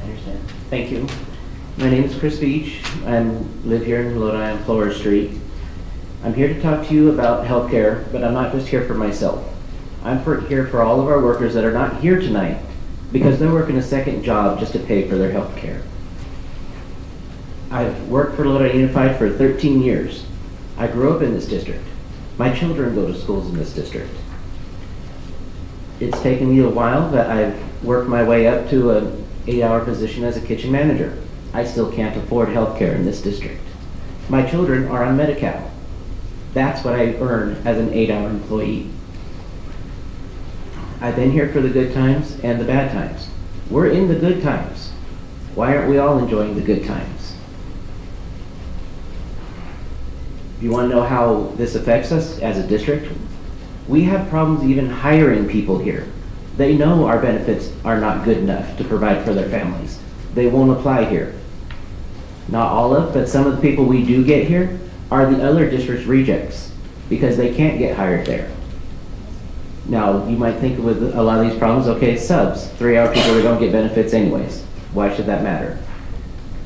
I understand. Thank you. My name is Chris Beach. I live here in Lodi on Flora Street. I'm here to talk to you about healthcare, but I'm not just here for myself. I'm here for all of our workers that are not here tonight because they're working a second job just to pay for their health care. I've worked for Lodi Unified for 13 years. I grew up in this district. My children go to schools in this district. It's taken me a while, but I've worked my way up to an 8-hour position as a kitchen manager. I still can't afford health care in this district. My children are on Medi-Cal. That's what I earn as an 8-hour employee. I've been here for the good times and the bad times. We're in the good times. Why aren't we all enjoying the good times? You want to know how this affects us as a district? We have problems even hiring people here. They know our benefits are not good enough to provide for their families. They won't apply here. Not all of, but some of the people we do get here are the other district's rejects because they can't get hired there. Now, you might think with a lot of these problems, okay, subs, 3-hour people that don't get benefits anyways. Why should that matter?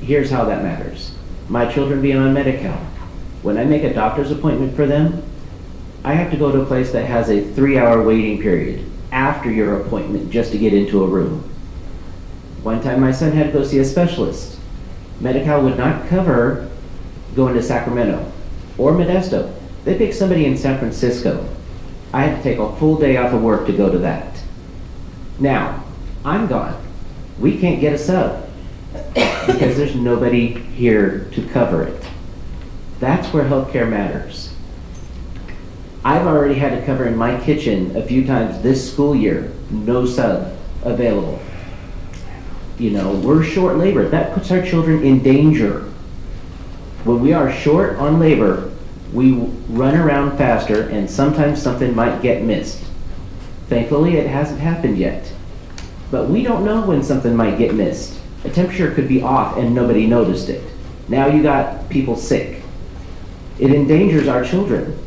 Here's how that matters. My children being on Medi-Cal, when I make a doctor's appointment for them, I have to go to a place that has a 3-hour waiting period after your appointment just to get into a room. One time my son had to go see a specialist. Medi-Cal would not cover going to Sacramento or Modesto. They picked somebody in San Francisco. I had to take a full day off of work to go to that. Now, I'm gone. We can't get a sub because there's nobody here to cover it. That's where healthcare matters. I've already had to cover in my kitchen a few times this school year, no sub available. You know, we're short labor. That puts our children in danger. When we are short on labor, we run around faster and sometimes something might get missed. Thankfully, it hasn't happened yet. But we don't know when something might get missed. A temperature could be off and nobody noticed it. Now you got people sick. It endangers our children.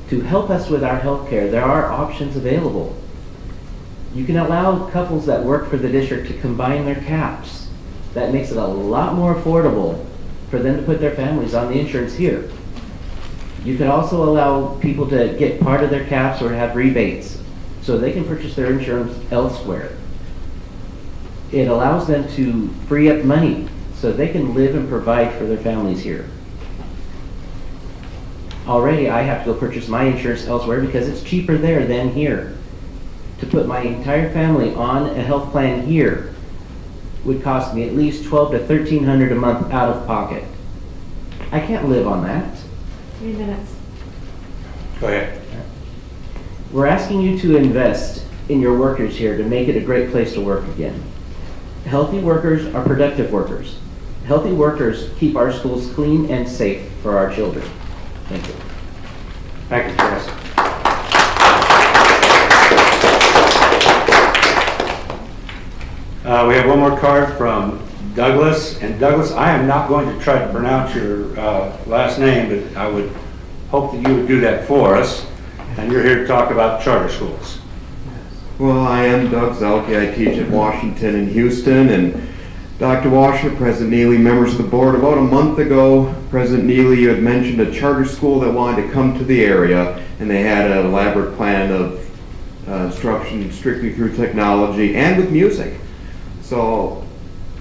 To help us with our health care, there are options available. You can allow couples that work for the district to combine their caps. That makes it a lot more affordable for them to put their families on the insurance here. You could also allow people to get part of their caps or have rebates so they can purchase their insurance elsewhere. It allows them to free up money so they can live and provide for their families here. Already I have to go purchase my insurance elsewhere because it's cheaper there than here. To put my entire family on a health plan here would cost me at least $1,200 to $1,300 a month out of pocket. I can't live on that. 3 minutes. Go ahead. We're asking you to invest in your workers here to make it a great place to work again. Healthy workers are productive workers. Healthy workers keep our schools clean and safe for our children. Thank you. Thank you, Chris. We have one more card from Douglas. And Douglas, I am not going to try to pronounce your last name, but I would hope that you would do that for us. And you're here to talk about charter schools. Well, I am Doug Zelke. I teach at Washington and Houston. And Dr. Washer, President Neely, members of the board, about a month ago, President Neely, you had mentioned a charter school that wanted to come to the area, and they had an elaborate plan of instruction strictly through technology and with music. So,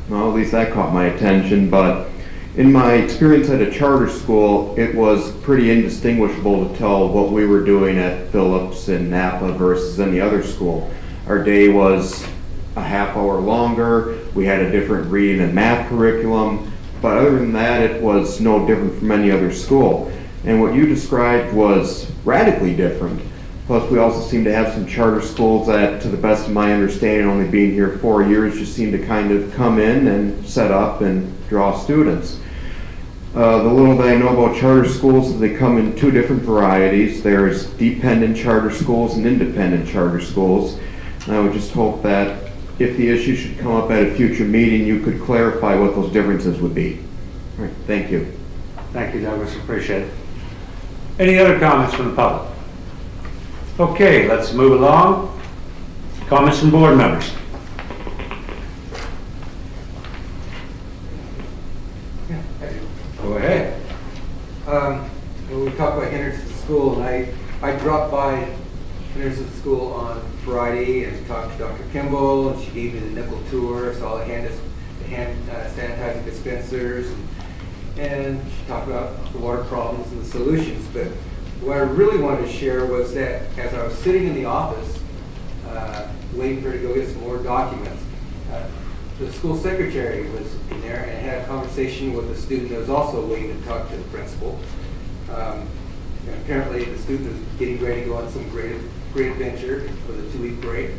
well, at least that caught my attention, but in my experience at a charter school, it was pretty indistinguishable to tell what we were doing at Phillips and Napa versus any other school. Our day was a half hour longer, we had a different reading and math curriculum, but other than that, it was no different from any other school. And what you described was radically different. Plus, we also seem to have some charter schools that, to the best of my understanding, only being here 4 years, just seem to kind of come in and set up and draw students. The little that I know about charter schools is they come in two different varieties. There's dependent charter schools and independent charter schools. And I would just hope that if the issue should come up at a future meeting, you could clarify what those differences would be. All right, thank you. Thank you, Douglas. Appreciate it. Any other comments from the public? Okay, let's move along. Comments from board members. Yeah, I do. Go ahead. When we talked about Henderson School, and I dropped by Henderson School on Friday and talked to Dr. Kimball, and she gave me the nickel tour, saw the hand sanitizing dispensers, and she talked about the water problems and the solutions. But what I really wanted to share was that as I was sitting in the office, waiting for her to go get some more documents, the school secretary was in there and had a conversation with a student that was also waiting to talk to the principal. And apparently the student was getting ready to go on some great adventure for the 2-week break.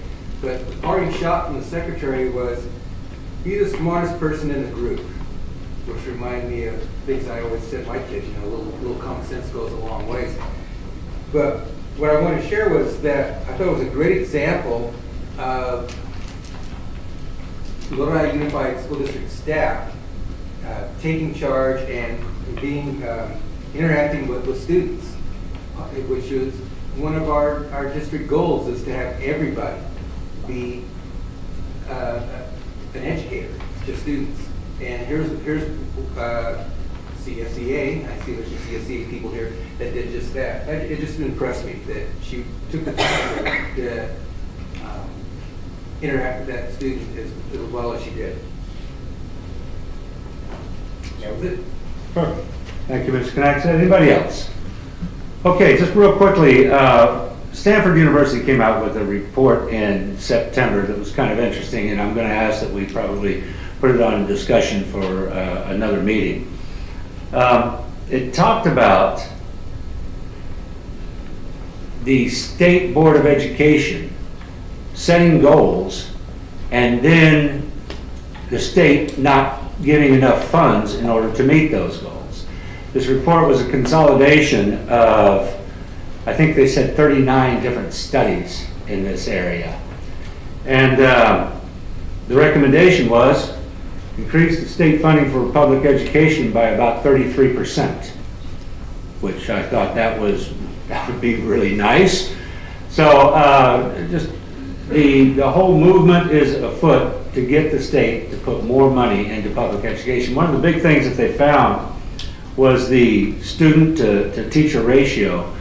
But the parting shot from the secretary was, be the smartest person in the group, which reminded me of things I always said to my kids, you know, a little common sense goes a long ways. But what I wanted to share was that I thought it was a great example of Lodi Unified School District staff taking charge and being interacting with students, which is one of our district goals, is to have everybody be an educator to students. And here's CSEA. I see there's some CSEA people here that did just that. It just impressed me that she took the time to interact with that student as well as she did. That was it. Perfect. Thank you, Mr. Knax. Anybody else? Okay, just real quickly, Stanford University came out with a report in September that was kind of interesting, and I'm going to ask that we probably put it on discussion for another meeting. It talked about the State Board of Education setting goals and then the state not giving enough funds in order to meet those goals. This report was a consolidation of, I think they said 39 different studies in this area. And the recommendation was increase the state funding for public education by about 33%, which I thought that would be really nice. So just the whole movement is afoot to get the state to put more money into public education. One of the big things that they found was the student to teacher ratio,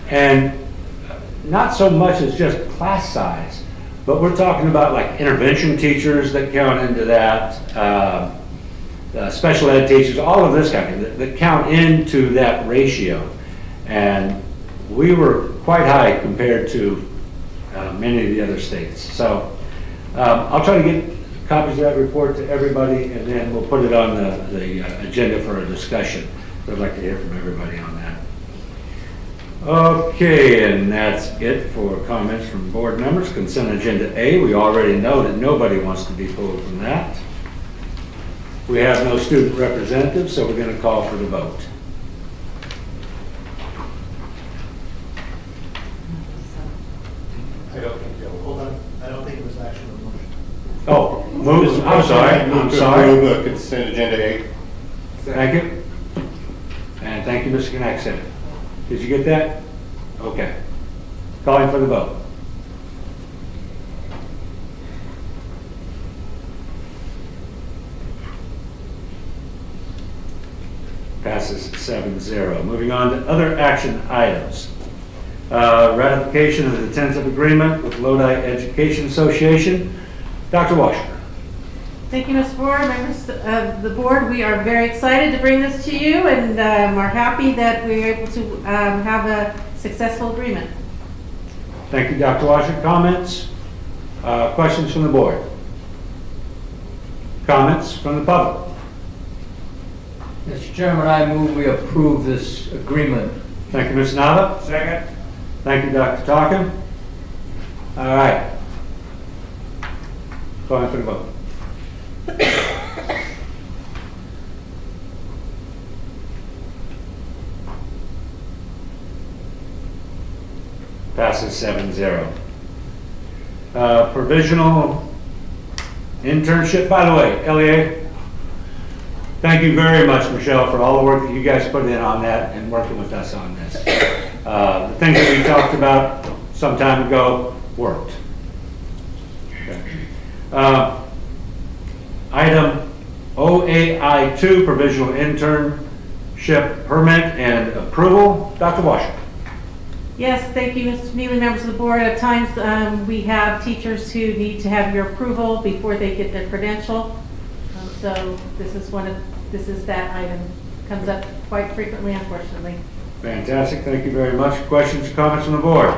and not so much as just class size, but we're talking about like intervention teachers that count into that, special ed teachers, all of this kind of thing that count into that ratio. And we were quite high compared to many of the other states. So I'll try to get copies of that report to everybody, and then we'll put it on the agenda for a discussion. So I'd like to hear from everybody on that. Okay, and that's it for comments from board members. Consent agenda A, we already know that nobody wants to be pulled from that. We have no student representatives, so we're going to call for the vote. I don't think, hold on, I don't think it was actually a motion. Oh, move, I'm sorry, I'm sorry. Move consent agenda A. Thank you. And thank you, Mr. Knackson. Did you get that? Okay. Calling for the vote. Passes 7-0. Moving on to other action items. Ratification of the tentative agreement with Lodi Education Association. Dr. Washer. Thank you, Ms. Ford, members of the board. We are very excited to bring this to you and are happy that we are able to have a successful agreement. Thank you, Dr. Washer. Comments? Questions from the board? Comments from the public? Mr. Chairman, I move we approve this agreement. Thank you, Ms. Nava. Second. Thank you, Dr. Talkin. All right. Calling for the vote. Passes 7-0. Provisional internship, by the way, LEA, thank you very much, Michelle, for all the work that you guys put in on that and working with us on this. The things that we talked about some time ago worked. Okay. Item OAI2, provisional internship permit and approval. Dr. Washer. Yes, thank you, Ms. Mealy, members of the board. At times, we have teachers who need to have your approval before they get their credential. So this is that item. Comes up quite frequently, unfortunately. Fantastic, thank you very much. Questions, comments from the board?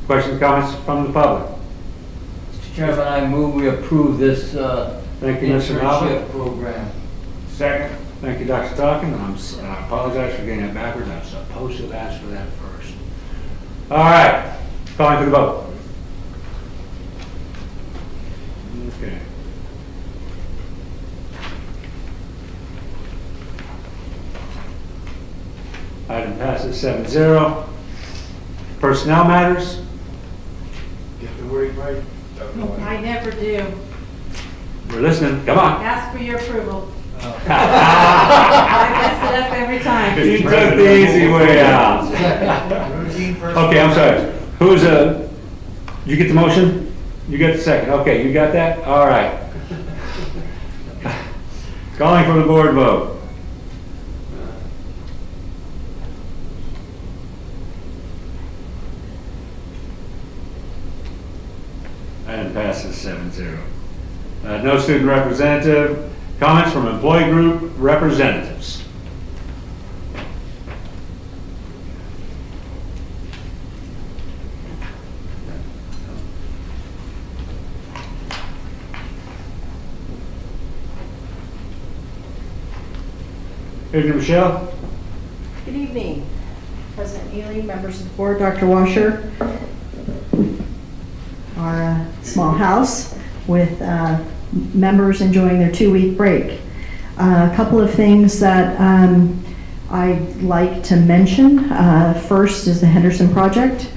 Questions, comments from the public? Mr. Chairman, I move we approve this Thank you, Mr. Nava. internship program. Second. Thank you, Dr. Talkin. I apologize for getting that backwards. I'm supposed to have asked for that first. All right, calling for the vote. Okay. Item passes 7-0. Personnel matters. Get the wording right. I never do. We're listening. Come on. Ask for your approval. I mess it up every time. You took the easy way out. Routine first. Okay, I'm sorry. Who's you get the motion? You get the second. Okay, you got that? All right. Calling for the board vote. Item passes 7-0. No student representative. Comments from employee group representatives. Evening, Michelle. Good evening, President Ely, members of the board, Dr. Washer. Our small house with members enjoying their 2-week break. A couple of things that I'd like to mention. First is the Henderson Project.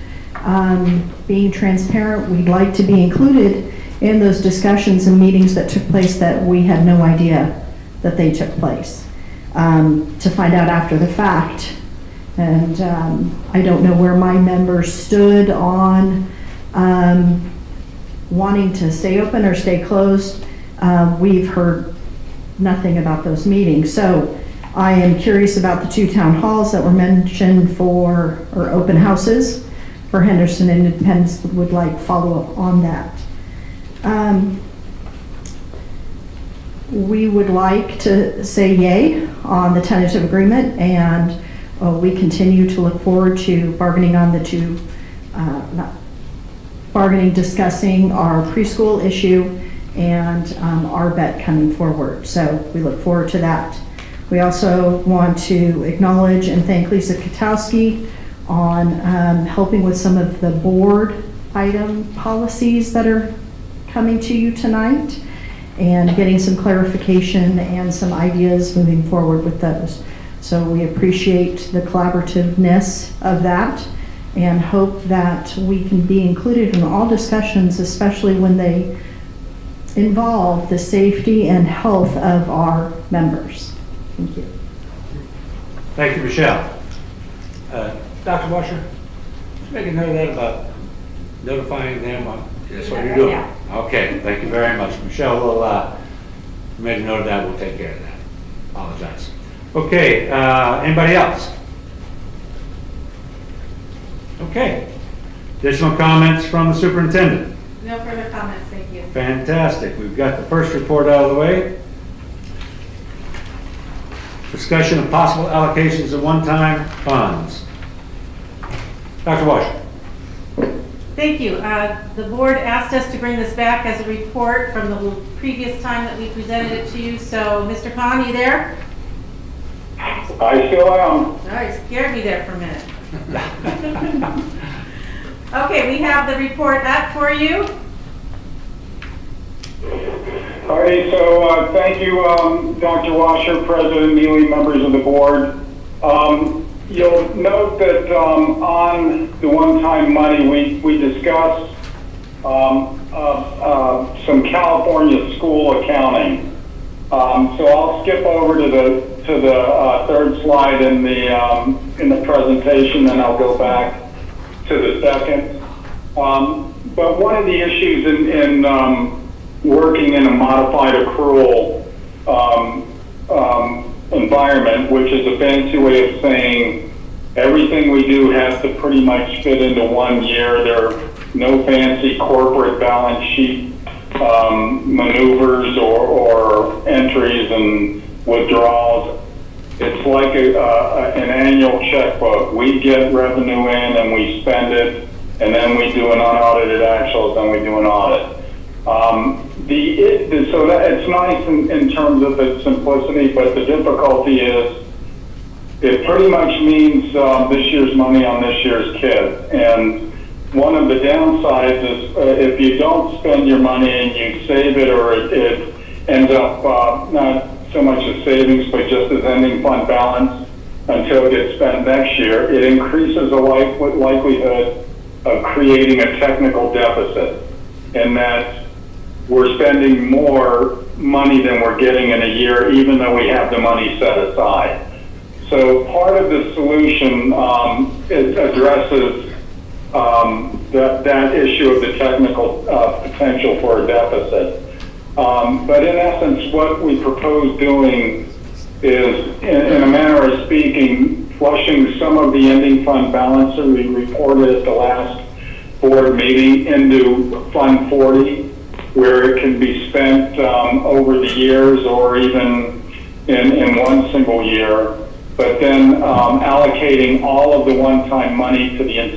Being transparent, we'd like to be included in those discussions and meetings that took place that we had no idea that they took place. To find out after the fact. And I don't know where my members stood on wanting to stay open or stay closed. We've heard nothing about those meetings. So I am curious about the 2 town halls that were mentioned or open houses for Henderson and Independence. Would like follow-up on that. We would like to say yay on the tentative agreement, and we continue to look forward to bargaining on the 2, discussing our preschool issue and our bet coming forward. So we look forward to that. We also want to acknowledge and thank Lisa Katowski on helping with some of the board item policies that are coming to you tonight and getting some clarification and some ideas moving forward with those. So we appreciate the collaborativeness of that and hope that we can be included in all discussions, especially when they involve the safety and health of our members. Thank you. Thank you, Michelle. Dr. Washer, just make a note of that about notifying them on, that's what you're doing. Yeah. Okay, thank you very much. Michelle will, make a note of that, we'll take care of that. Apologize. Okay, anybody else? Okay. Additional comments from the superintendent? No further comments, thank you. Fantastic. We've got the first report out of the way. Discussion of possible allocations of one-time funds. Dr. Washer. Thank you. The board asked us to bring this back as a report from the previous time that we presented it to you. So, Mr. Khan, you there? I still am. All right, scared me there for a minute. Okay, we have the report up for you. All right, so thank you, Dr. Washer, President Neely, members of the board. You'll note that on the one-time money, we discussed some California school accounting. So I'll skip over to the third slide in the presentation, and I'll go back to the second. But one of the issues in working in a modified accrual environment, which is a fancy way of saying everything we do has to pretty much fit into 1 year. There are no fancy corporate balance sheet maneuvers or entries and withdrawals. It's like an annual checkbook. We get revenue in and we spend it, and then we do an unaudited actuals, then we do an audit. So that it's nice in terms of its simplicity, but the difficulty is it pretty much means this year's money on this year's kids. And one of the downsides is if you don't spend your money and you save it, or it ends up not so much as savings, but just as ending fund balance until it gets spent next year, it increases the likelihood of creating a technical deficit, in that we're spending more money than we're getting in a year, even though we have the money set aside. So part of the solution it addresses that issue of the technical potential for a deficit. But in essence, what we propose doing is, in a manner of speaking, flushing some of the ending fund balance that we reported at the last board meeting into Fund 40, where it can be spent over the years or even in one single year, but then allocating all of the one-time money to the ed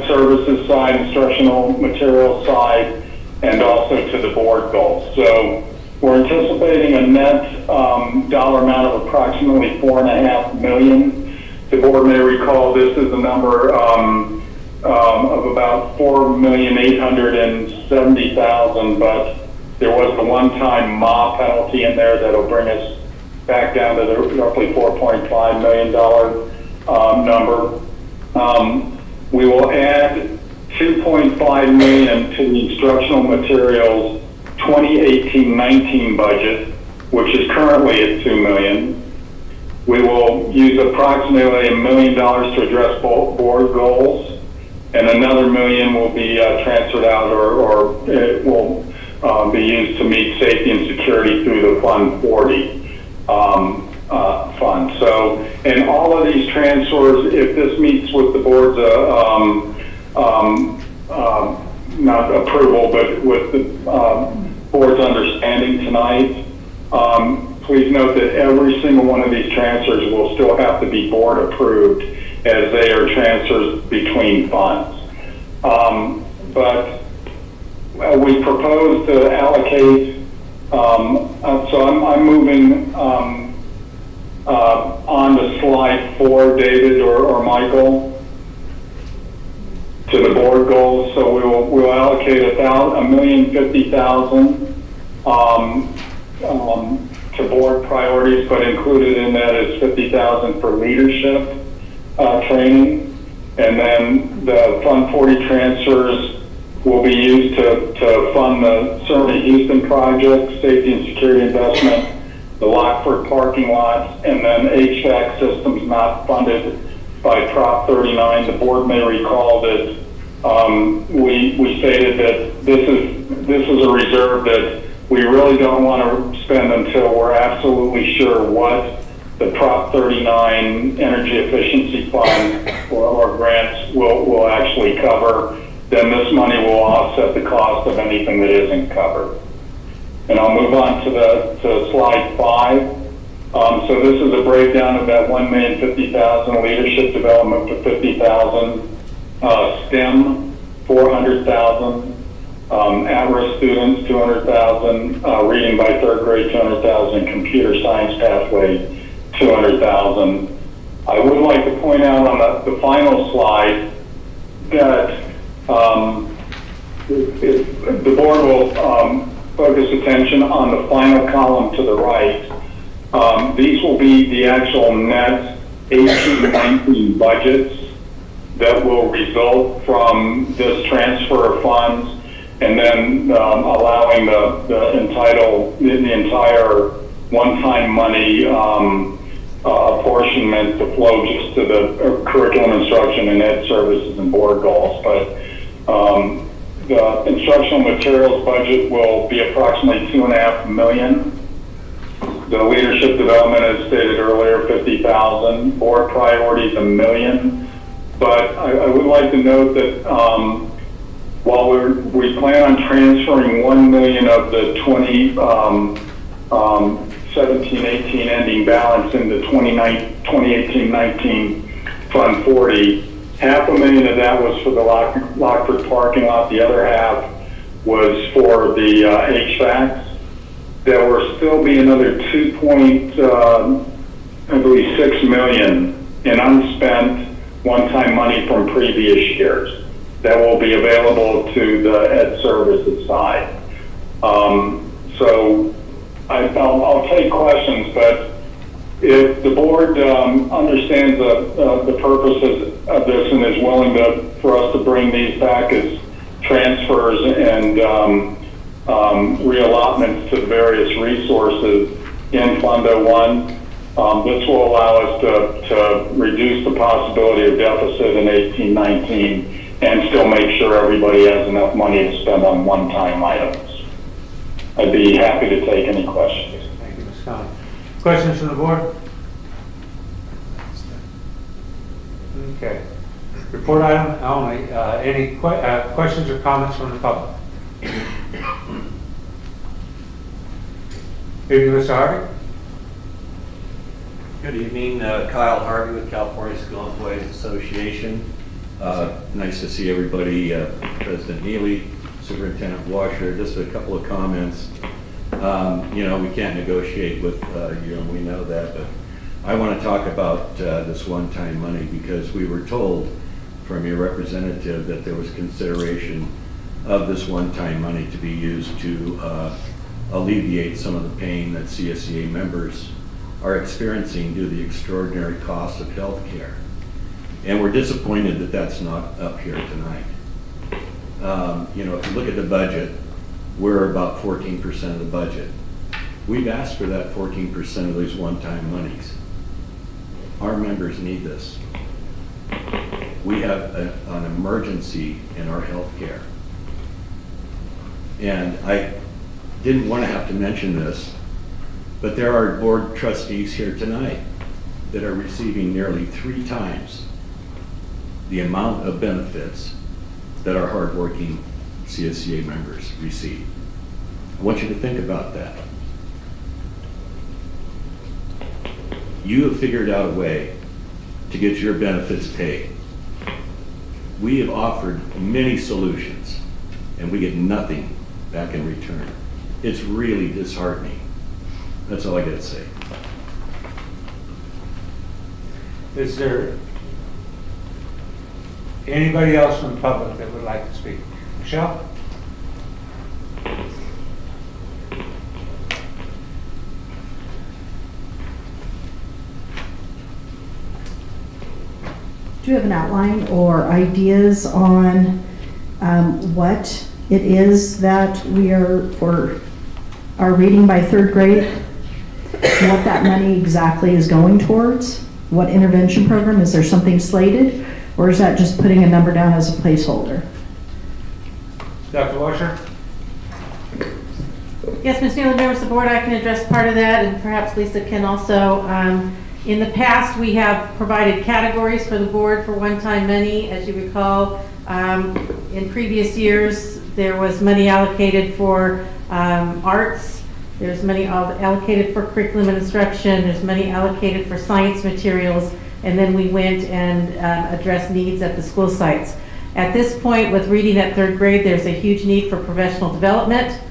services side, instructional materials side, and also to the board goals. So we're anticipating a net dollar amount of approximately $4.5 million. The board may recall this is a number of about $4,870,000, but there was the one-time MA penalty in there that'll bring us back down to the roughly $4.5 million number. We will add $2.5 million to the instructional materials 2018-19 budget, which is currently at $2 million. We will use approximately $1 million to address board goals, and another $1 million will be transferred out or it will be used to meet safety and security through the Fund 40 fund. So, and all of these transfers, if this meets with the board's not approval, but with the board's understanding tonight, please note that every single one of these transfers will still have to be board approved, as they are transfers between funds. But we propose to allocate So I'm moving on to slide 4, David or Michael, to the board goals. So we'll allocate $1,050,000 to board priorities, but included in that is $50,000 for leadership training. And then the Fund 40 transfers will be used to fund the Cerny Houston project, safety and security investment, the Lockford parking lots, and then HVAC systems not funded by Prop 39. The board may recall that we stated that this is a reserve that we really don't want to spend until we're absolutely sure what the Prop 39 Energy Efficiency Fund or grants will actually cover. Then this money will offset the cost of anything that isn't covered. And I'll move on to slide 5. So this is a breakdown of that $1,050,000, leadership development for $50,000, STEM $400,000, at-risk students $200,000, reading by third grade $200,000, computer science pathway $200,000. I would like to point out on the final slide that the board will focus attention on the final column to the right. These will be the actual net 18-19 budgets that will result from this transfer of funds, and then allowing the entire one-time money apportionment to flow just to the curriculum instruction and ed services and board goals. But the instructional materials budget will be approximately $2.5 million. The leadership development, as stated earlier, $50,000. Board priorities, $1 million. But I would like to note that while we plan on transferring $1 million of the 2017-18 ending balance into 2018-19 Fund 40, $500,000 of that was for the Lockford parking lot. The other half was for the HVACs. There will still be another $2.6 million in unspent one-time money from previous years that will be available to the ed services side. So I'll take questions, but if the board understands the purposes of this and is willing for us to bring these back as transfers and reallotments to the various resources in Fund 01, this will allow us to reduce the possibility of deficit in 18-19 and still make sure everybody has enough money to spend on one-time items. I'd be happy to take any questions. Thank you, Ms. Conley. Questions from the board? Okay. Report item only. Any questions or comments from the public? Evening, Mr. Harvey. Good evening, Kyle Harvey with California School Employees Association. Nice to see everybody, President Neely, Superintendent Washer. Just a couple of comments. We can't negotiate with you, and we know that, but I want to talk about this one-time money because we were told from your representative that there was consideration of this one-time money to be used to alleviate some of the pain that CSEA members are experiencing due to the extraordinary cost of health care. And we're disappointed that that's not up here tonight. If you look at the budget, we're about 14% of the budget. We've asked for that 14% of these one-time monies. Our members need this. We have an emergency in our health care. And I didn't want to have to mention this, but there are board trustees here tonight that are receiving nearly 3 times the amount of benefits that our hardworking CSEA members receive. I want you to think about that. You have figured out a way to get your benefits paid. We have offered many solutions, and we get nothing back in return. it's really disheartening. That's all I got to say. Is there anybody else from the public that would like to speak? Michelle? Do you have an outline or ideas on what it is that we are, for our reading by third grade, what that money exactly is going towards? What intervention program? Is there something slated? Or is that just putting a number down as a placeholder? Dr. Washer? Yes, Ms. Neely, members of the board, I can address part of that, and perhaps Lisa can also. In the past, we have provided categories for the board for one-time money. As you recall, in previous years, there was money allocated for arts, there's money allocated for curriculum and instruction, there's money allocated for science materials, and then we went and addressed needs at the school sites. At this point, with reading at third grade, there's a huge need for professional development.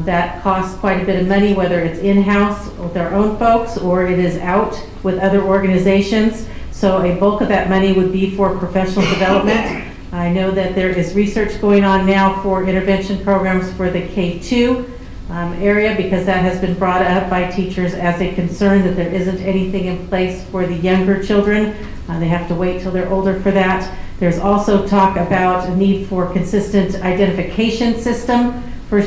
That costs quite a bit of money, whether it's in-house with our own folks or it is out with other organizations. So a bulk of that money would be for professional development. I know that there is research going on now for intervention programs for the K-2 area, because that has been brought up by teachers as a concern that there isn't anything in place for the younger children. They have to wait till they're older for that. There's also talk about a need for consistent identification system for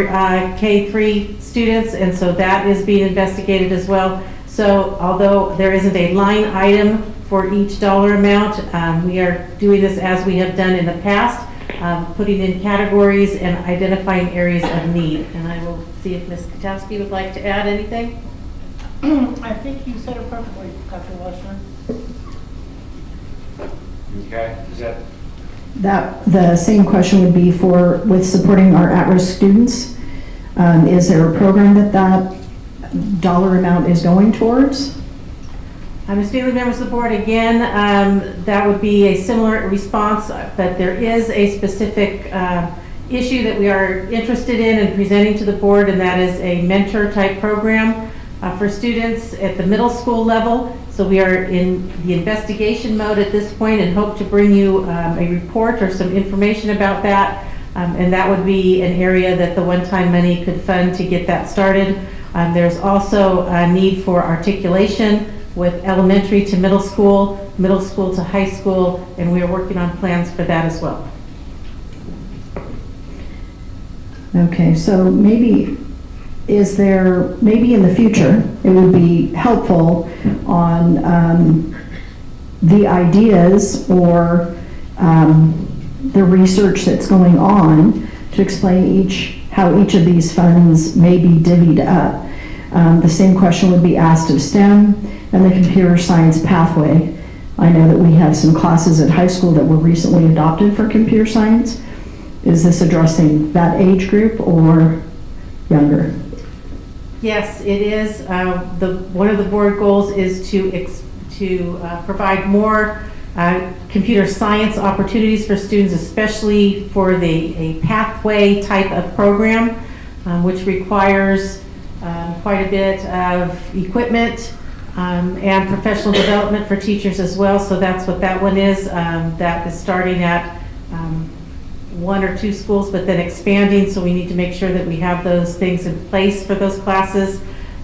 K-3 students, and so that is being investigated as well. So although there isn't a line item for each dollar amount, we are doing this as we have done in the past, putting in categories and identifying areas of need. And I will see if Ms. Katowski would like to add anything. I think you said it perfectly, Dr. Washner. Okay, is that? The same question would be with supporting our at-risk students. Is there a program that dollar amount is going towards? Ms. Neely, members of the board, again, that would be a similar response, but there is a specific issue that we are interested in and presenting to the board, and that is a mentor type program for students at the middle school level. So we are in the investigation mode at this point and hope to bring you a report or some information about that. And that would be an area that the one-time money could fund to get that started. There's also a need for articulation with elementary to middle school to high school, and we are working on plans for that as well. Okay, so maybe in the future, it would be helpful on the ideas or the research that's going on to explain how each of these funds may be divvied up. The same question would be asked of STEM and the computer science pathway. I know that we have some classes at high school that were recently adopted for computer science. Is this addressing that age group or younger? Yes, it is. One of the board goals is to provide more computer science opportunities for students, especially for a pathway type of program, which requires quite a bit of equipment and professional development for teachers as well. So that's what that one is. That is starting at one or two schools, but then expanding, so we need to make sure that we have those things in place for those classes.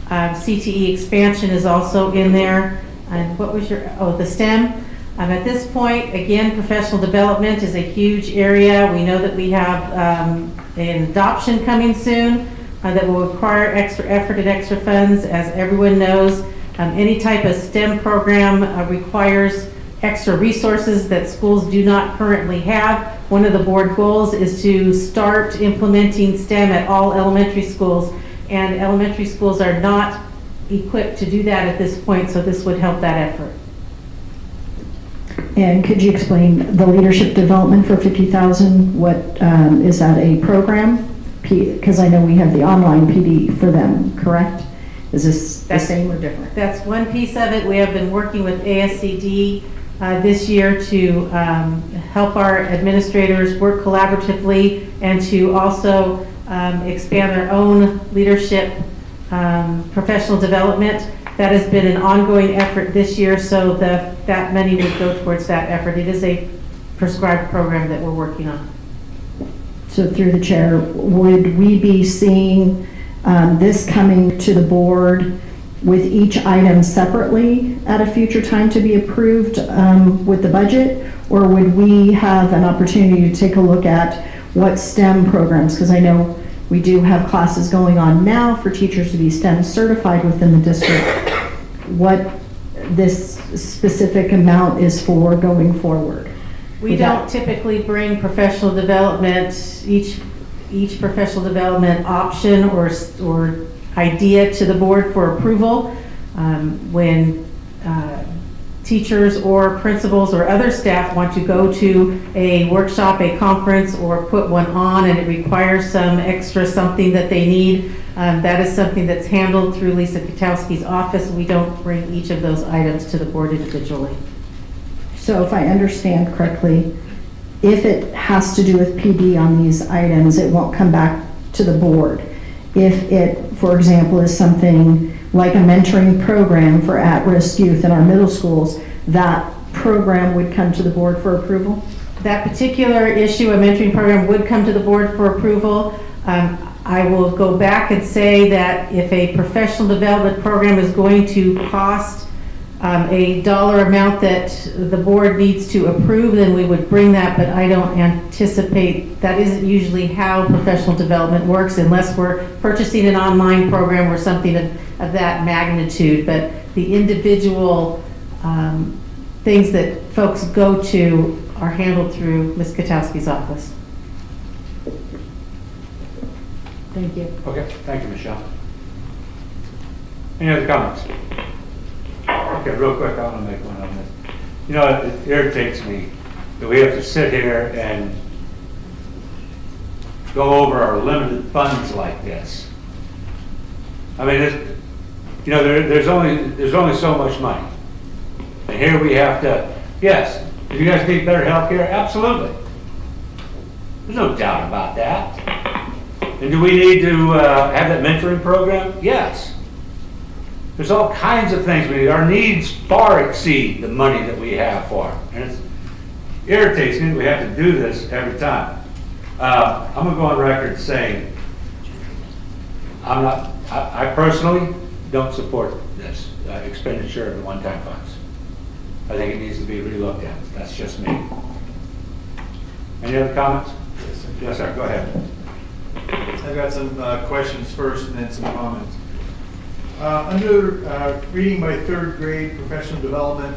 CTE expansion is also in there. And what was the STEM. At this point, again, professional development is a huge area. We know that we have an adoption coming soon that will require extra effort and extra funds. As everyone knows, any type of STEM program requires extra resources that schools do not currently have. One of the board goals is to start implementing STEM at all elementary schools, and elementary schools are not equipped to do that at this point, so this would help that effort. And could you explain the leadership development for 50,000? What is that a program? Because I know we have the online PD for them, correct? Is this the same or different? That's one piece of it. We have been working with ASCD this year to help our administrators work collaboratively and to also expand their own leadership, professional development. That has been an ongoing effort this year, so that money would go towards that effort. It is a prescribed program that we're working on. So through the chair, would we be seeing this coming to the board with each item separately at a future time to be approved with the budget? Or would we have an opportunity to take a look at what STEM programs, because I know we do have classes going on now for teachers to be STEM certified within the district, what this specific amount is for going forward? We don't typically bring professional development, each professional development option or idea to the board for approval. When teachers or principals or other staff want to go to a workshop, a conference, or put one on and it requires some extra something that they need, that is something that's handled through Lisa Katowski's office. We don't bring each of those items to the board individually. So if I understand correctly, if it has to do with PD on these items, it won't come back to the board. If it, for example, is something like a mentoring program for at-risk youth in our middle schools, that program would come to the board for approval? That particular issue, a mentoring program, would come to the board for approval. I will go back and say that if a professional development program is going to cost a dollar amount that the board needs to approve, then we would bring that, but I don't anticipate, that isn't usually how professional development works unless we're purchasing an online program or something of that magnitude. But the individual things that folks go to are handled through Ms. Katowski's office. Thank you. Okay, thank you, Michelle. Any other comments? Okay, real quick, I want to make one on this. You know, it irritates me that we have to sit here and go over our limited funds like this. I mean, you know, there's only so much money. And here we have to, yes, do you guys need better health care? Absolutely. There's no doubt about that. And do we need to have that mentoring program? Yes. There's all kinds of things we need. Our needs far exceed the money that we have for them. And it irritates me that we have to do this every time. I'm going to go on record saying I personally don't support this expenditure of the one-time funds. I think it needs to be relooked at. That's just me. Any other comments? Yes, sir. Go ahead. I've got some questions first and then some comments. Under reading my third grade professional development,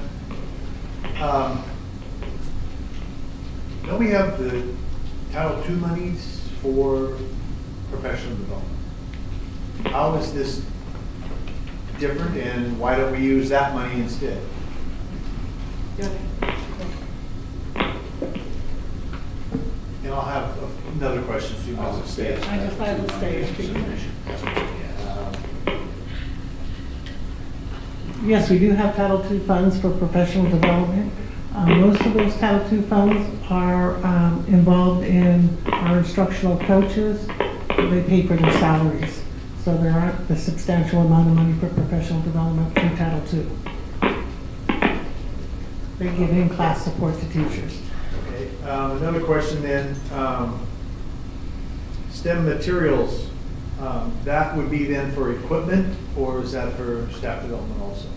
don't we have the Title II monies for professional development? How is this different and why don't we use that money instead? And I'll have another question so you guys will stay. I just have to stay. Yes, we do have Title II funds for professional development. Most of those Title II funds are involved in our instructional coaches. They pay for their salaries. So there aren't the substantial amount of money for professional development through Title II. They give in-class support to teachers. Okay. Another question then, STEM materials, that would be then for equipment or is that for staff development also?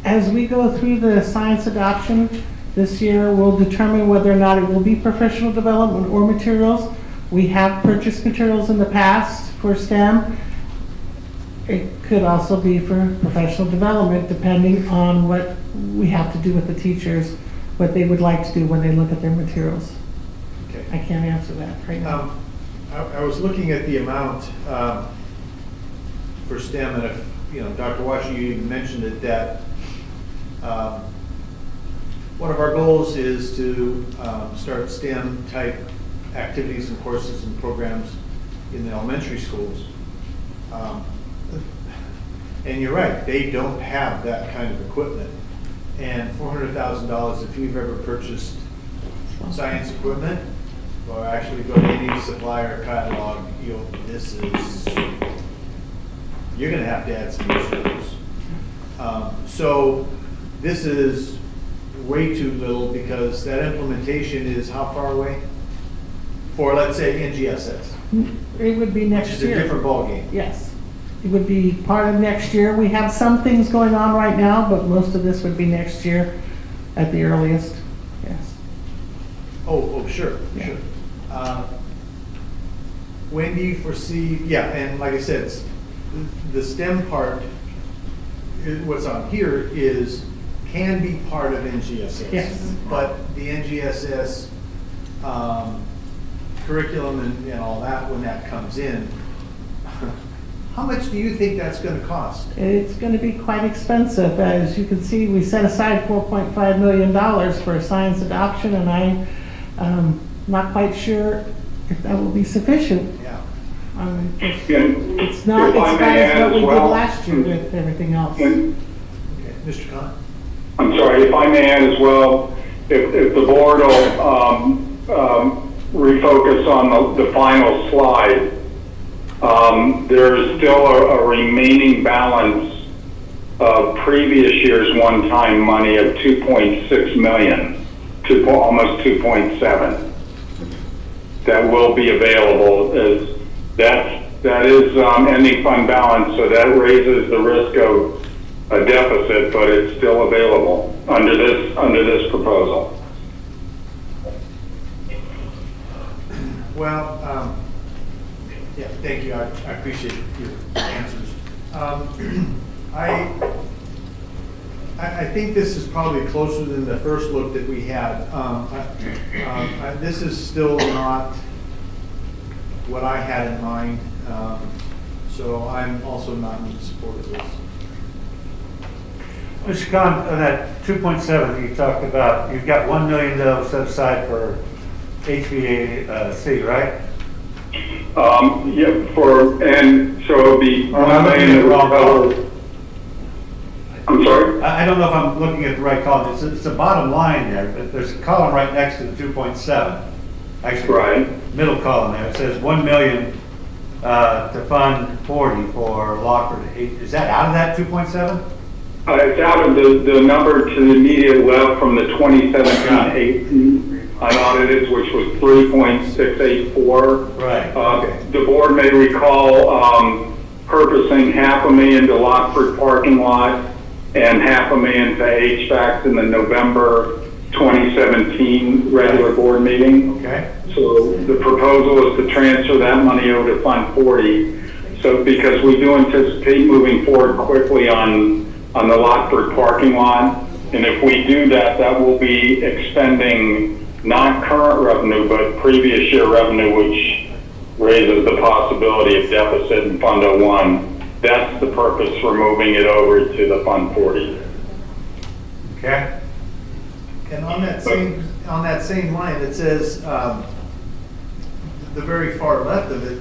As we go through the science adoption this year, we'll determine whether or not it will be professional development or materials. We have purchased materials in the past for STEM. It could also be for professional development, depending on what we have to do with the teachers, what they would like to do when they look at their materials. Okay. I can't answer that right now. I was looking at the amount for STEM, and if, you know, Dr. Washer, you even mentioned it, that one of our goals is to start STEM type activities and courses and programs in the elementary schools. And you're right, they don't have that kind of equipment. And $400,000, if you've ever purchased science equipment, or actually go to any supplier catalog, this is, you're gonna have to add some new servers. So this is way too little because that implementation is how far away? For, let's say, NGSS, It would be which next is a year. different ballgame. Yes. It would be part of next year. We have some things going on right now, but most of this would be next year at the earliest. Yes. Oh, sure, Yeah. sure. When do you foresee, yeah, and like I said, the STEM part, what's on here can be part of NGSS. Yes. But the NGSS curriculum and all that, when that comes in, how much do you think that's gonna cost? It's going to be quite expensive. As you can see, we set aside $4.5 million for science adoption, and I'm not quite sure if that will be sufficient. Yeah. It's not If I as may bad as add what we as did well. last year with everything else. Okay, Mr. Khan? I'm sorry, if I may add as well, if the board will refocus on the final slide, there's still a remaining balance of previous year's one-time money of 2.6 million, almost 2.7, that will be available. That is ending fund balance, so that raises the risk of a deficit, but it's still available under this proposal. Well, yeah, thank you. I appreciate your answers. I think this is probably closer than the first look that we had. This is still not what I had in mind, so I'm also not in support of this. Mr. Khan, on that 2.7 you talked about, you've got 1 million set aside for HVAC, right? Yeah, and so it'll be Or am I looking at the wrong column? I'm sorry? I don't know if I'm looking at the right column. It's a bottom line there, but there's a column right next to the 2.7. Actually, Right. middle column there. It says 1 million to fund 40 for Lockford. Is that out of that 2.7? It's out of the number to the immediate left from the 2017-18 unaudited, which was 3.684. Right. The board may recall purposing $500,000 to Lockford parking lot and $500,000 to HVAC in the November 2017 regular board meeting. Okay. So the proposal is to transfer that money over to Fund 40. So because we do anticipate moving forward quickly on the Lockford parking lot, and if we do that, that will be expending not current revenue, but previous year revenue, which raises the possibility of deficit in Fund 01. That's the purpose for moving it over to the Fund 40. Okay. And on that same line, it says, the very far left of it,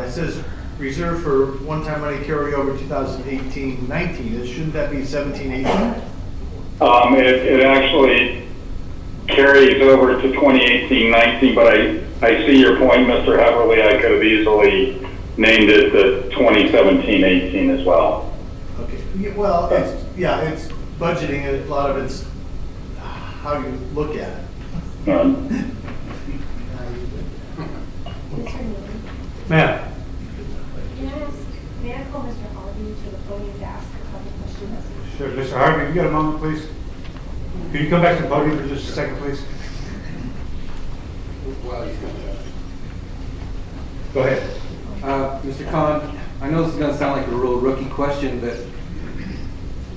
it says reserved for one-time money carryover 2018-19. Shouldn't that be 17-18? It actually carries over to 2018-19, but I see your point, Mr. Heverly. I could have easily named it the 2017-18 as well. Okay. Yeah, well, it's budgeting. A lot of it's how you look at it. Ma'am. May I call Mr. Harvey to the podium to ask a couple questions? Sure. Mr. Harvey, you got a moment, please? Can you come back to the podium for just a second, please? Well, he's coming up. Go ahead. Mr. Khan, I know this is going to sound like a real rookie question, but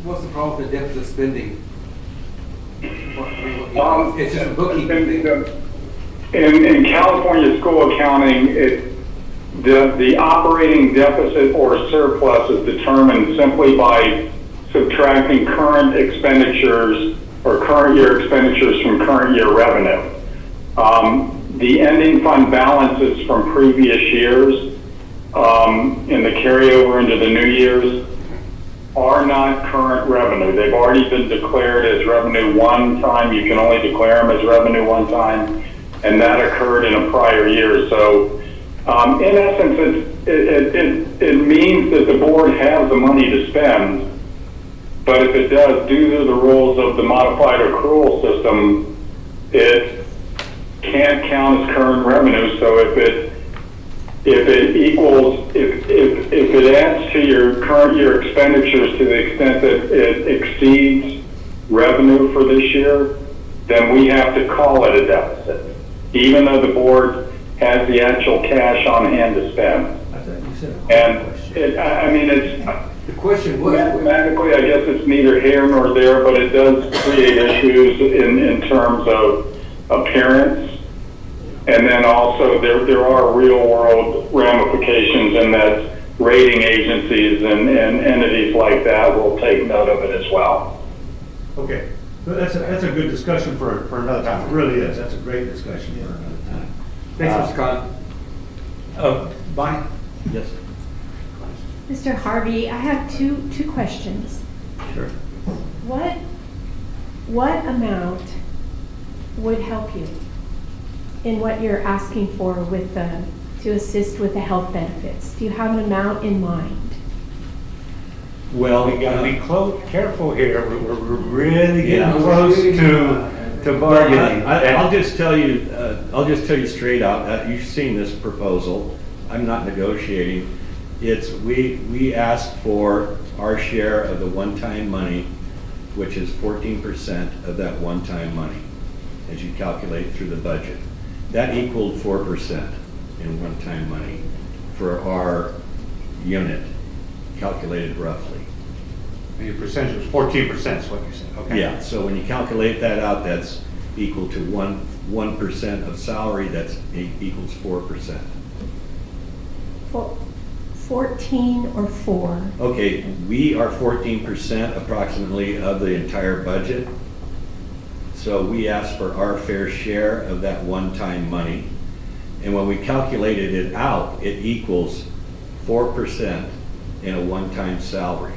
what's the problem with the deficit spending? It's just a bookkeeping thing. In California school accounting, the operating deficit or surplus is determined simply by subtracting current expenditures or current year expenditures from current year revenue. The ending fund balances from previous years and the carryover into the new years are not current revenue. They've already been declared as revenue one time. You can only declare them as revenue one time. and that occurred in a prior year. So in essence, it means that the board has the money to spend, but if it does, due to the rules of the modified accrual system, it can't count as current revenue. So if it adds to your current year expenditures to the extent that it exceeds revenue for this year, then we have to call it a deficit, even though the board has the actual cash on hand to spend. And The question was, mathematically, I guess it's neither here nor there, but it does create issues in terms of appearance. And then also there are real world ramifications in that rating agencies and entities like that will take note of it as well. Okay, that's a good discussion for another time. It really is. That's a great discussion for another time. thanks, Mr. Khan. Bonnie? Yes. Mr. Harvey, I have two questions. Sure. What amount would help you in what you're asking for with to assist with the health benefits? Do you have an amount in mind? Well, we gotta be careful here. We're really getting close to bargaining. I'll just tell you straight out, you've seen this proposal. I'm not negotiating. We asked for our share of the one-time money, which is 14% of that one-time money, as you calculate through the budget. That equaled 4% in one-time money for our unit, calculated roughly. And your percentage was 14% is what you're saying, okay. Yeah, so when you calculate that out, that's equal to 1% of salary, that's equals 4%. 14 or 4? Okay, we are 14% approximately of the entire budget. So we asked for our fair share of that one-time money. And when we calculated it out, it equals 4% in a one-time salary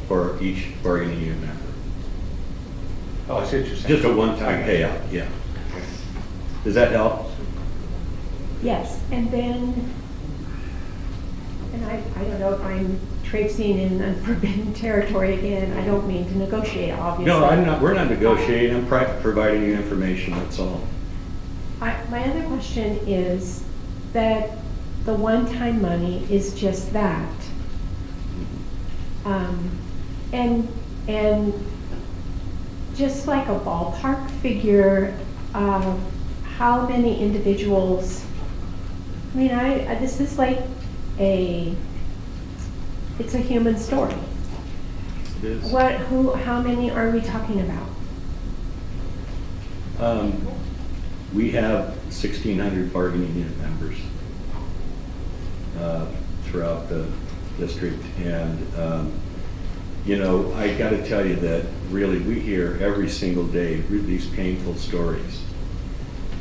for each bargaining unit member. Oh, I see what you're saying. Just a one-time payout, yeah. Does that help? Yes, and then, and I don't know if I'm traipsing in unforbidden territory again. I don't mean to negotiate, obviously. No, we're not negotiating. I'm providing you information, that's all. My other question is that the one-time money is just that. And just like a ballpark figure of how many individuals, I mean, this is like it's a human story. It is. How many are we talking about? We have 1,600 bargaining unit members throughout the district, and I got to tell you that really we hear every single day these painful stories.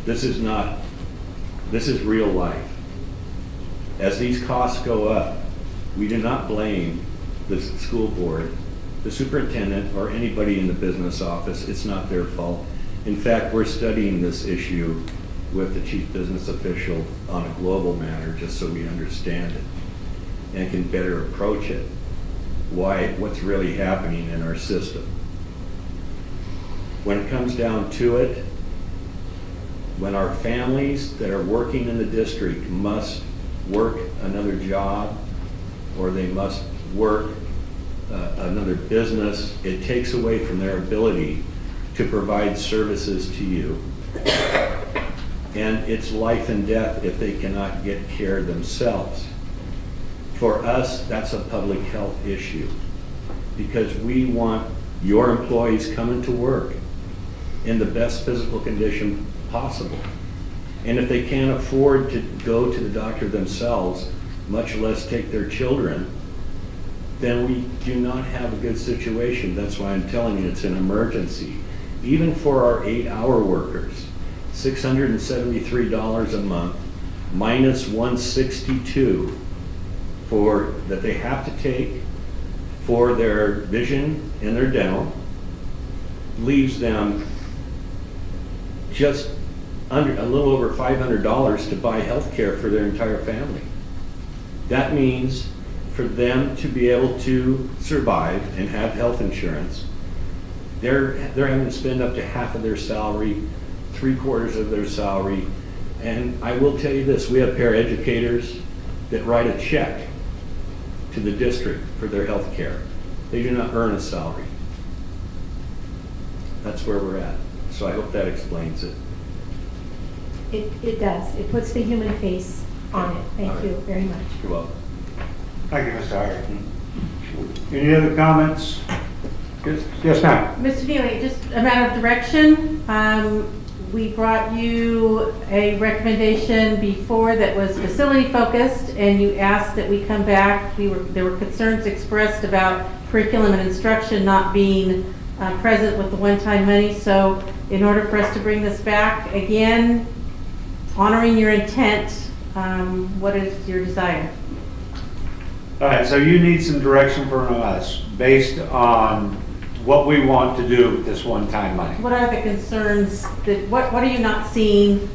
This is real life. As these costs go up, we do not blame the school board, the superintendent, or anybody in the business office. It's not their fault. In fact, we're studying this issue with the chief business official on a global matter, just so we understand it and can better approach it. What's really happening in our system. When it comes down to it, when our families that are working in the district must work another job, or they must work another business, it takes away from their ability to provide services to you. And it's life and death if they cannot get care themselves. For us, that's a public health issue, because we want your employees coming to work in the best physical condition possible. And if they can't afford to go to the doctor themselves, much less take their children, then we do not have a good situation. That's why I'm telling you it's an emergency. Even for our 8-hour workers, $673 a month minus $162 that they have to take for their vision and their dental leaves them just a little over $500 to buy health care for their entire family. That means for them to be able to survive and have health insurance, they're having to spend up to half of their salary, 3/4 of their salary. And I will tell you this, we have paraeducators that write a check to the district for their health care. They do not earn a salary. That's where we're at. So I hope that explains it. It does. It puts the human face on it. Thank you very much. You're welcome. Thank you, Mr. Ireton. Any other comments? Yes, ma'am. Mr. Neely, just a matter of direction. We brought you a recommendation before that was facility focused, and you asked that we come back. There were concerns expressed about curriculum and instruction not being present with the one-time money. So in order for us to bring this back again, honoring your intent, what is your desire? All right, so you need some direction from us based on what we want to do with this one-time money. What are the concerns what are you not seeing?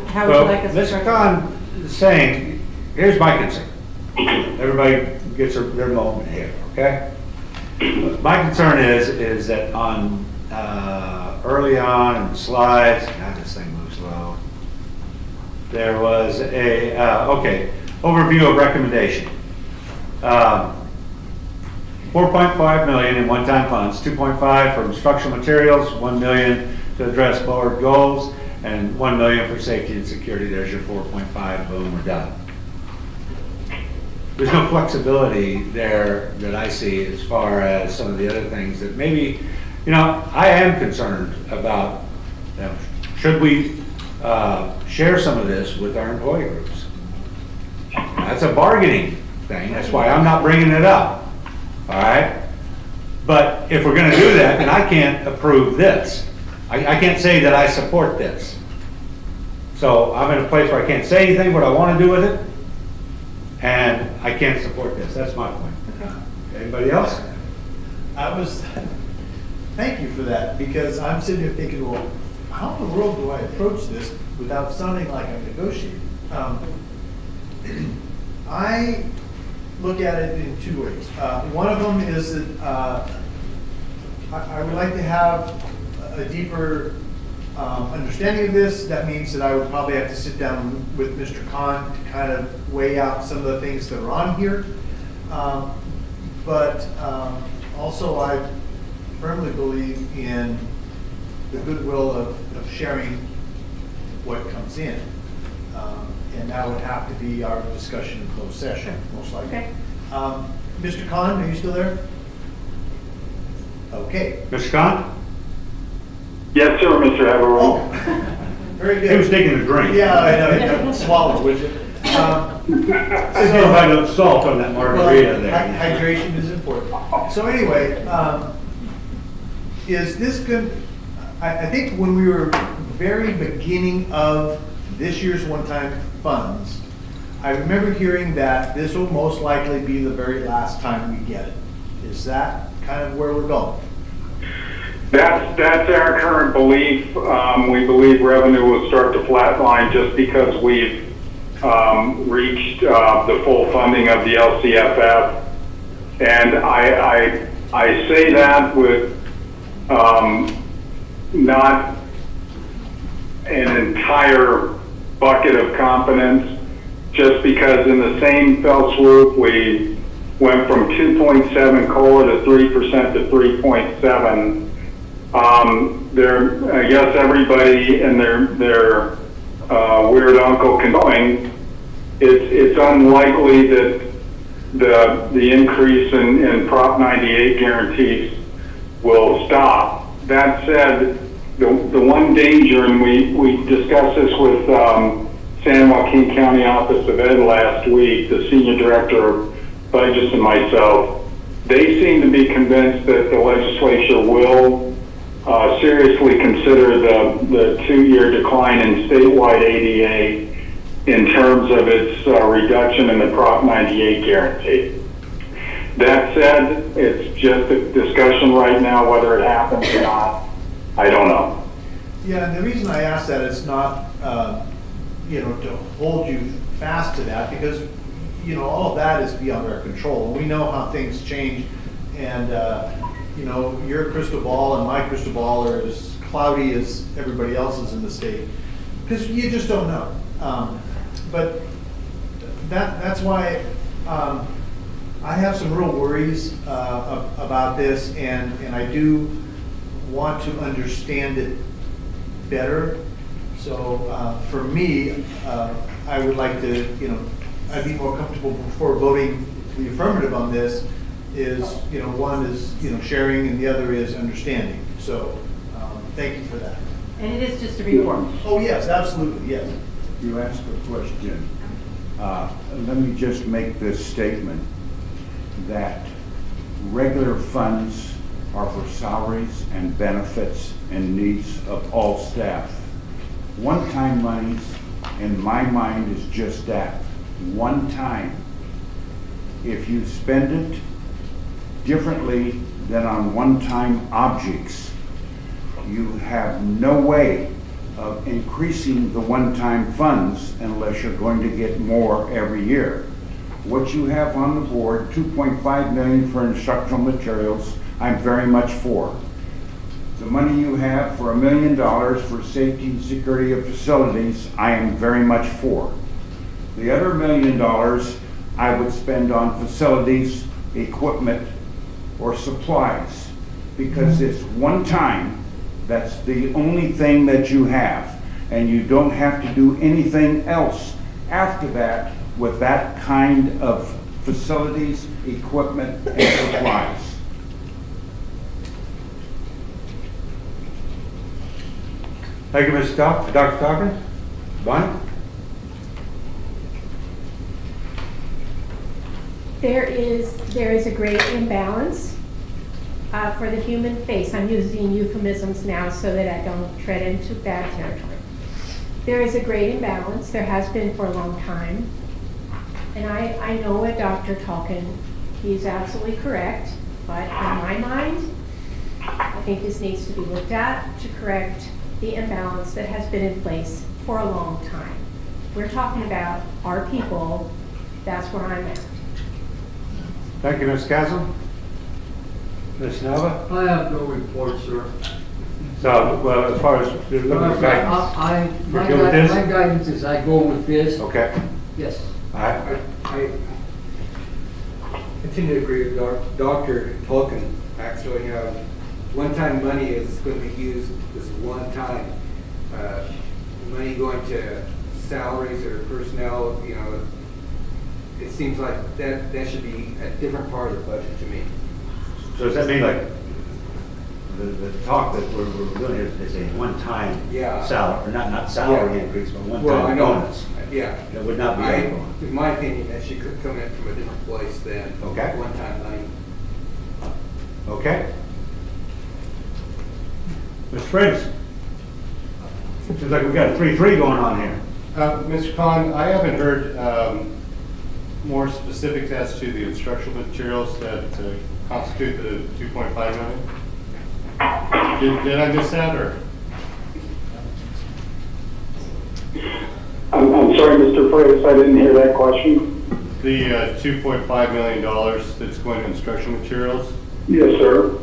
How would you like us to? Mr. Khan is saying, here's my concern. Everybody gets their moment here, okay? My concern is that on, early on in the slides, God, this thing moves slow. There was a, overview of recommendation. 4.5 million in one-time funds, 2.5 for instructional materials, 1 million to address board goals, and 1 million for safety and security. There's your 4.5, boom, we're done. There's no flexibility there that I see as far as some of the other things that maybe, I am concerned about, should we share some of this with our employee groups? That's a bargaining thing. That's why I'm not bringing it up. All right? But if we're going to do that, then I can't approve this. I can't say that I support this. So I'm in a place where I can't say anything what I want to do with it, and I can't support this. That's my point. Anybody else? Thank you for that, because I'm sitting here thinking, well, how in the world do I approach this without sounding like I'm negotiating? I look at it in two ways. One of them is that I would like to have a deeper understanding of this. That means that I would probably have to sit down with Mr. Khan to kind of weigh out some of the things that are on here. But also I firmly believe in the goodwill of sharing what comes in. And that would have to be our discussion in closed session, most likely. Okay. Mr. Khan, are you still there? Okay. Mr. Khan? Yes, sir, Mr. Haverhill. Oh, very good. He was taking a drink. Yeah, I know. Don't swallow, would you? I had salt on that margarita there. Hydration is important. So anyway, is this good? I think when we were very beginning of this year's one-time funds, I remember hearing that this will most likely be the very last time we get it. Is that kind of where we're going? That's our current belief. We believe revenue will start to flatline just because we've reached the full funding of the LCFF. And I say that with not an entire bucket of confidence, just because in the same fell swoop we went from 2.7 COLA to 3% to 3.7. I guess everybody and their weird uncle can going. It's unlikely that the increase in Prop 98 guarantees will stop. That said, the one danger, and we discussed this with San Joaquin County Office of Ed last week, the Senior Director of Budgets and myself, they seem to be convinced that the legislature will seriously consider the 2-year decline in statewide ADA in terms of its reduction in the Prop 98 guarantee. That said, it's just a discussion right now whether it happens or not. I don't know. Yeah, and the reason I ask that is not, to hold you fast to that, because, all of that is beyond our control. We know how things change, and, your crystal ball and my crystal ball are as cloudy as everybody else's in the state, because you just don't know. But that's why I have some real worries about this, and I do want to understand it better. So for me, I would like to, I'd be more comfortable before voting the affirmative on this is, one is, sharing and the other is understanding. So thank you for that. And it is just a report. Oh, yes, absolutely, yes. You asked a question. Let me just make this statement that regular funds are for salaries and benefits and needs of all staff. One-time monies, in my mind, is just that, one time. If you spend it differently than on one-time objects, you have no way of increasing the one-time funds unless you're going to get more every year. What you have on the board, $2.5 million for instructional materials, I'm very much for. The money you have for $1 million for safety and security of facilities, I am very much for. The other $1 million I would spend on facilities, equipment, or supplies, because it's one time. That's the only thing that you have, and you don't have to do anything else after that with that kind of facilities, equipment, and supplies. Thank you, Mr. Dr. Cochran. Bonnie? There is a great imbalance for the human face. I'm using euphemisms now so that I don't tread into bad territory. There is a great imbalance. There has been for a long time. And I know what Dr. Talkin, he's absolutely correct, but in my mind, I think this needs to be looked at to correct the imbalance that has been in place for a long time. We're talking about our people. That's where I'm at. Thank you, Ms. Castle. Ms. Nova? I have no report, sir. So, well, as far as you're looking for guidance, My you're good with this? guidance is I go with this. Okay. Yes. I continue to agree with Dr. Tolkien. Actually, one-time money is going to be used as one time. Money going to salaries or personnel, it seems like that should be a different part of the budget to me. So does that mean like the talk that we're doing is a one-time salary, or not salary increase, but one-time bonus? Yeah. That would not be ongoing. In my opinion, that should come in from a different place than one-time money. Okay. Mr. Prince? Seems like we've got a 3-3 going on here. Mr. Khan, I haven't heard more specifics as to the instructional materials that constitute the $2.5 million. Did I miss that, or? I'm sorry, Mr. Freitas, I didn't hear that question. The $2.5 million that's going to instructional materials? Yes, sir.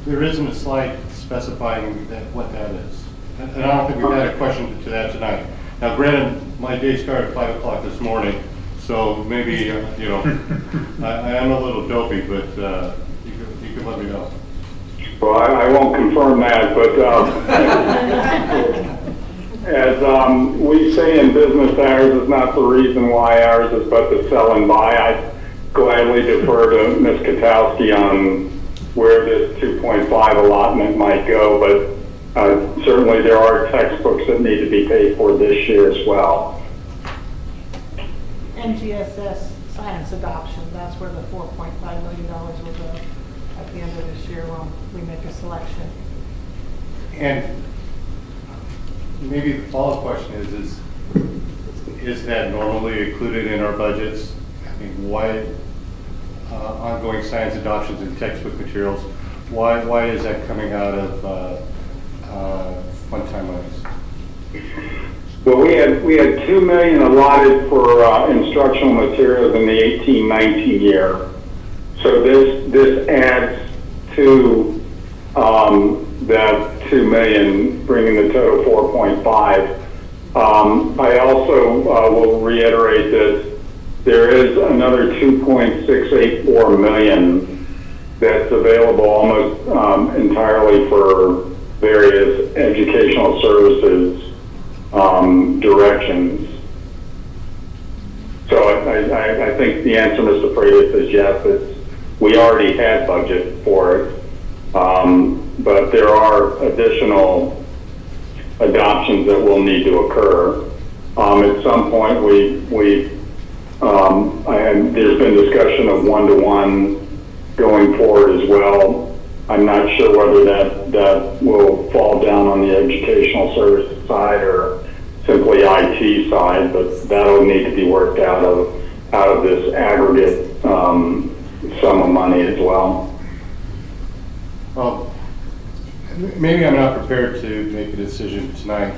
There isn't a slide specifying what that is. And I don't think we've had a question to that tonight. Now, granted, my day started at 5 o'clock this morning, so maybe, I am a little dopey, but you can let me know. Well, I won't confirm that, but as we say in business, ours is not the reason why, ours is but the sell and buy. I gladly defer to Ms. Katowski on where this 2.5 allotment might go, but certainly there are textbooks that need to be paid for this year as well. NGSS science adoption, that's where the $4.5 million will go at the end of this year when we make a selection. And maybe the follow-up question is that normally included in our budgets? I mean, why ongoing science adoptions and textbook materials, why is that coming out of one-time monies? Well, we had $2 million allotted for instructional materials in the 18-19 year. So this adds to that $2 million, bringing the total 4.5. I also will reiterate that there is another 2.684 million that's available almost entirely for various educational services directions. So I think the answer, Mr. Freitas, is yes. We already had budget for it, but there are additional adoptions that will need to occur. At some point, there's been discussion of one-to-one going forward as well. I'm not sure whether that will fall down on the educational services side or simply IT side, but that'll need to be worked out of this aggregate sum of money as well. Well, maybe I'm not prepared to make a decision tonight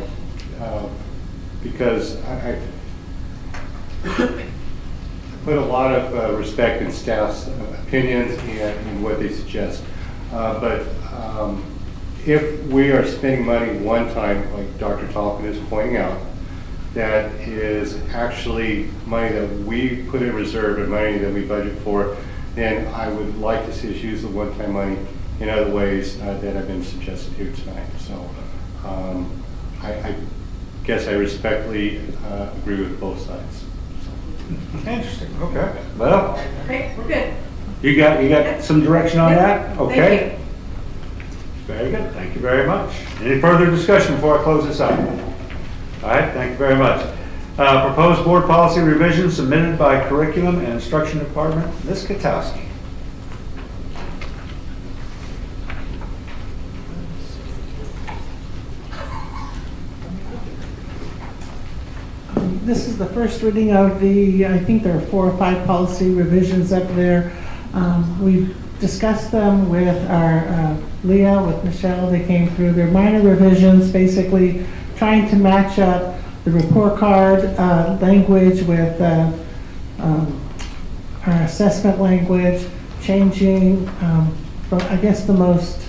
because I put a lot of respect in staff's opinions and what they suggest. But if we are spending money one time, like Dr. Talkin is pointing out, that is actually money that we put in reserve and money that we budget for, then I would like to see us use the one-time money in other ways that have been suggested here tonight. So I guess I respectfully agree with both sides. Interesting, okay. Well, Okay, we're good. you got some direction on that? Thank Okay. you. Very good, thank you very much. Any further discussion before I close this out? All right, thank you very much. Proposed board policy revision submitted by Curriculum and Instruction Department, Ms. Katowski. This is the first reading of I think there are 4 or 5 policy revisions up there. We've discussed them with our Leah, with Michelle. They came through. They're minor revisions, basically trying to match up the report card language with our assessment language, changing, I guess the most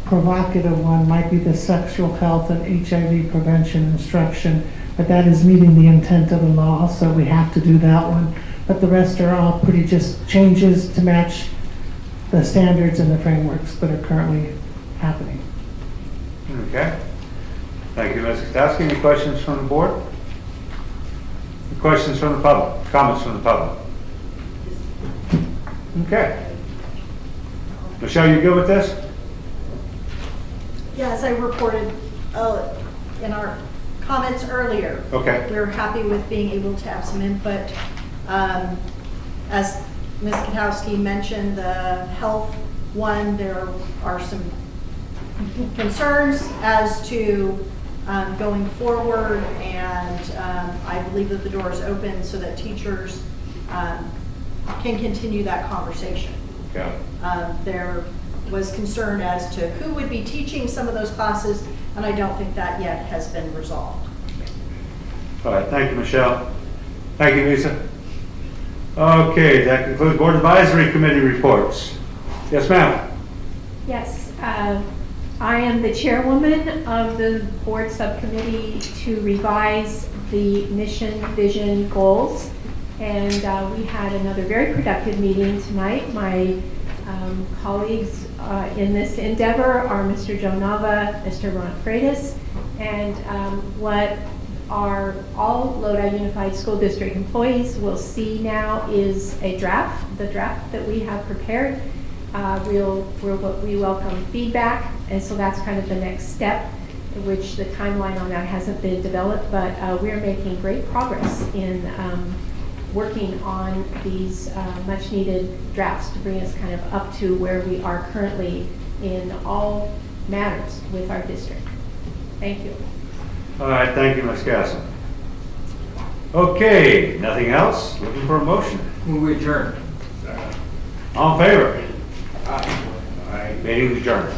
provocative one might be the sexual health and HIV prevention instruction, but that is meeting the intent of the law, so we have to do that one. But the rest are all pretty just changes to match the standards and the frameworks that are currently happening. Okay. Thank you, Ms. Katowski. Any questions from the board? Any questions from the public? Comments from the public? Okay. Michelle, you good with this? Yeah, as I reported in our comments earlier. Okay. We're happy with being able to have some input. As Ms. Katowski mentioned, the health one, there are some concerns as to going forward, and I believe that the door is open so that teachers can continue that conversation. Yeah. There was concern as to who would be teaching some of those classes, and I don't think that yet has been resolved. All right, thank you, Michelle. Thank you, Lisa. Okay, that concludes Board Advisory Committee reports. Yes, ma'am. Yes, I am the chairwoman of the board subcommittee to revise the mission, vision, goals. And we had another very productive meeting tonight. My colleagues in this endeavor are Mr. Joe Nava, Mr. Ron Freitas, and what our all Lodi Unified School District employees will see now is a draft, the draft that we have prepared. We welcome feedback, and so that's kind of the next step, which the timeline on that hasn't been developed, but we're making great progress in working on these much needed drafts to bring us kind of up to where we are currently in all matters with our district. Thank you. All right, thank you, Ms. Castle. Okay, nothing else? Looking for a motion? We adjourn. All in favor? Aye. All right, meeting adjourned.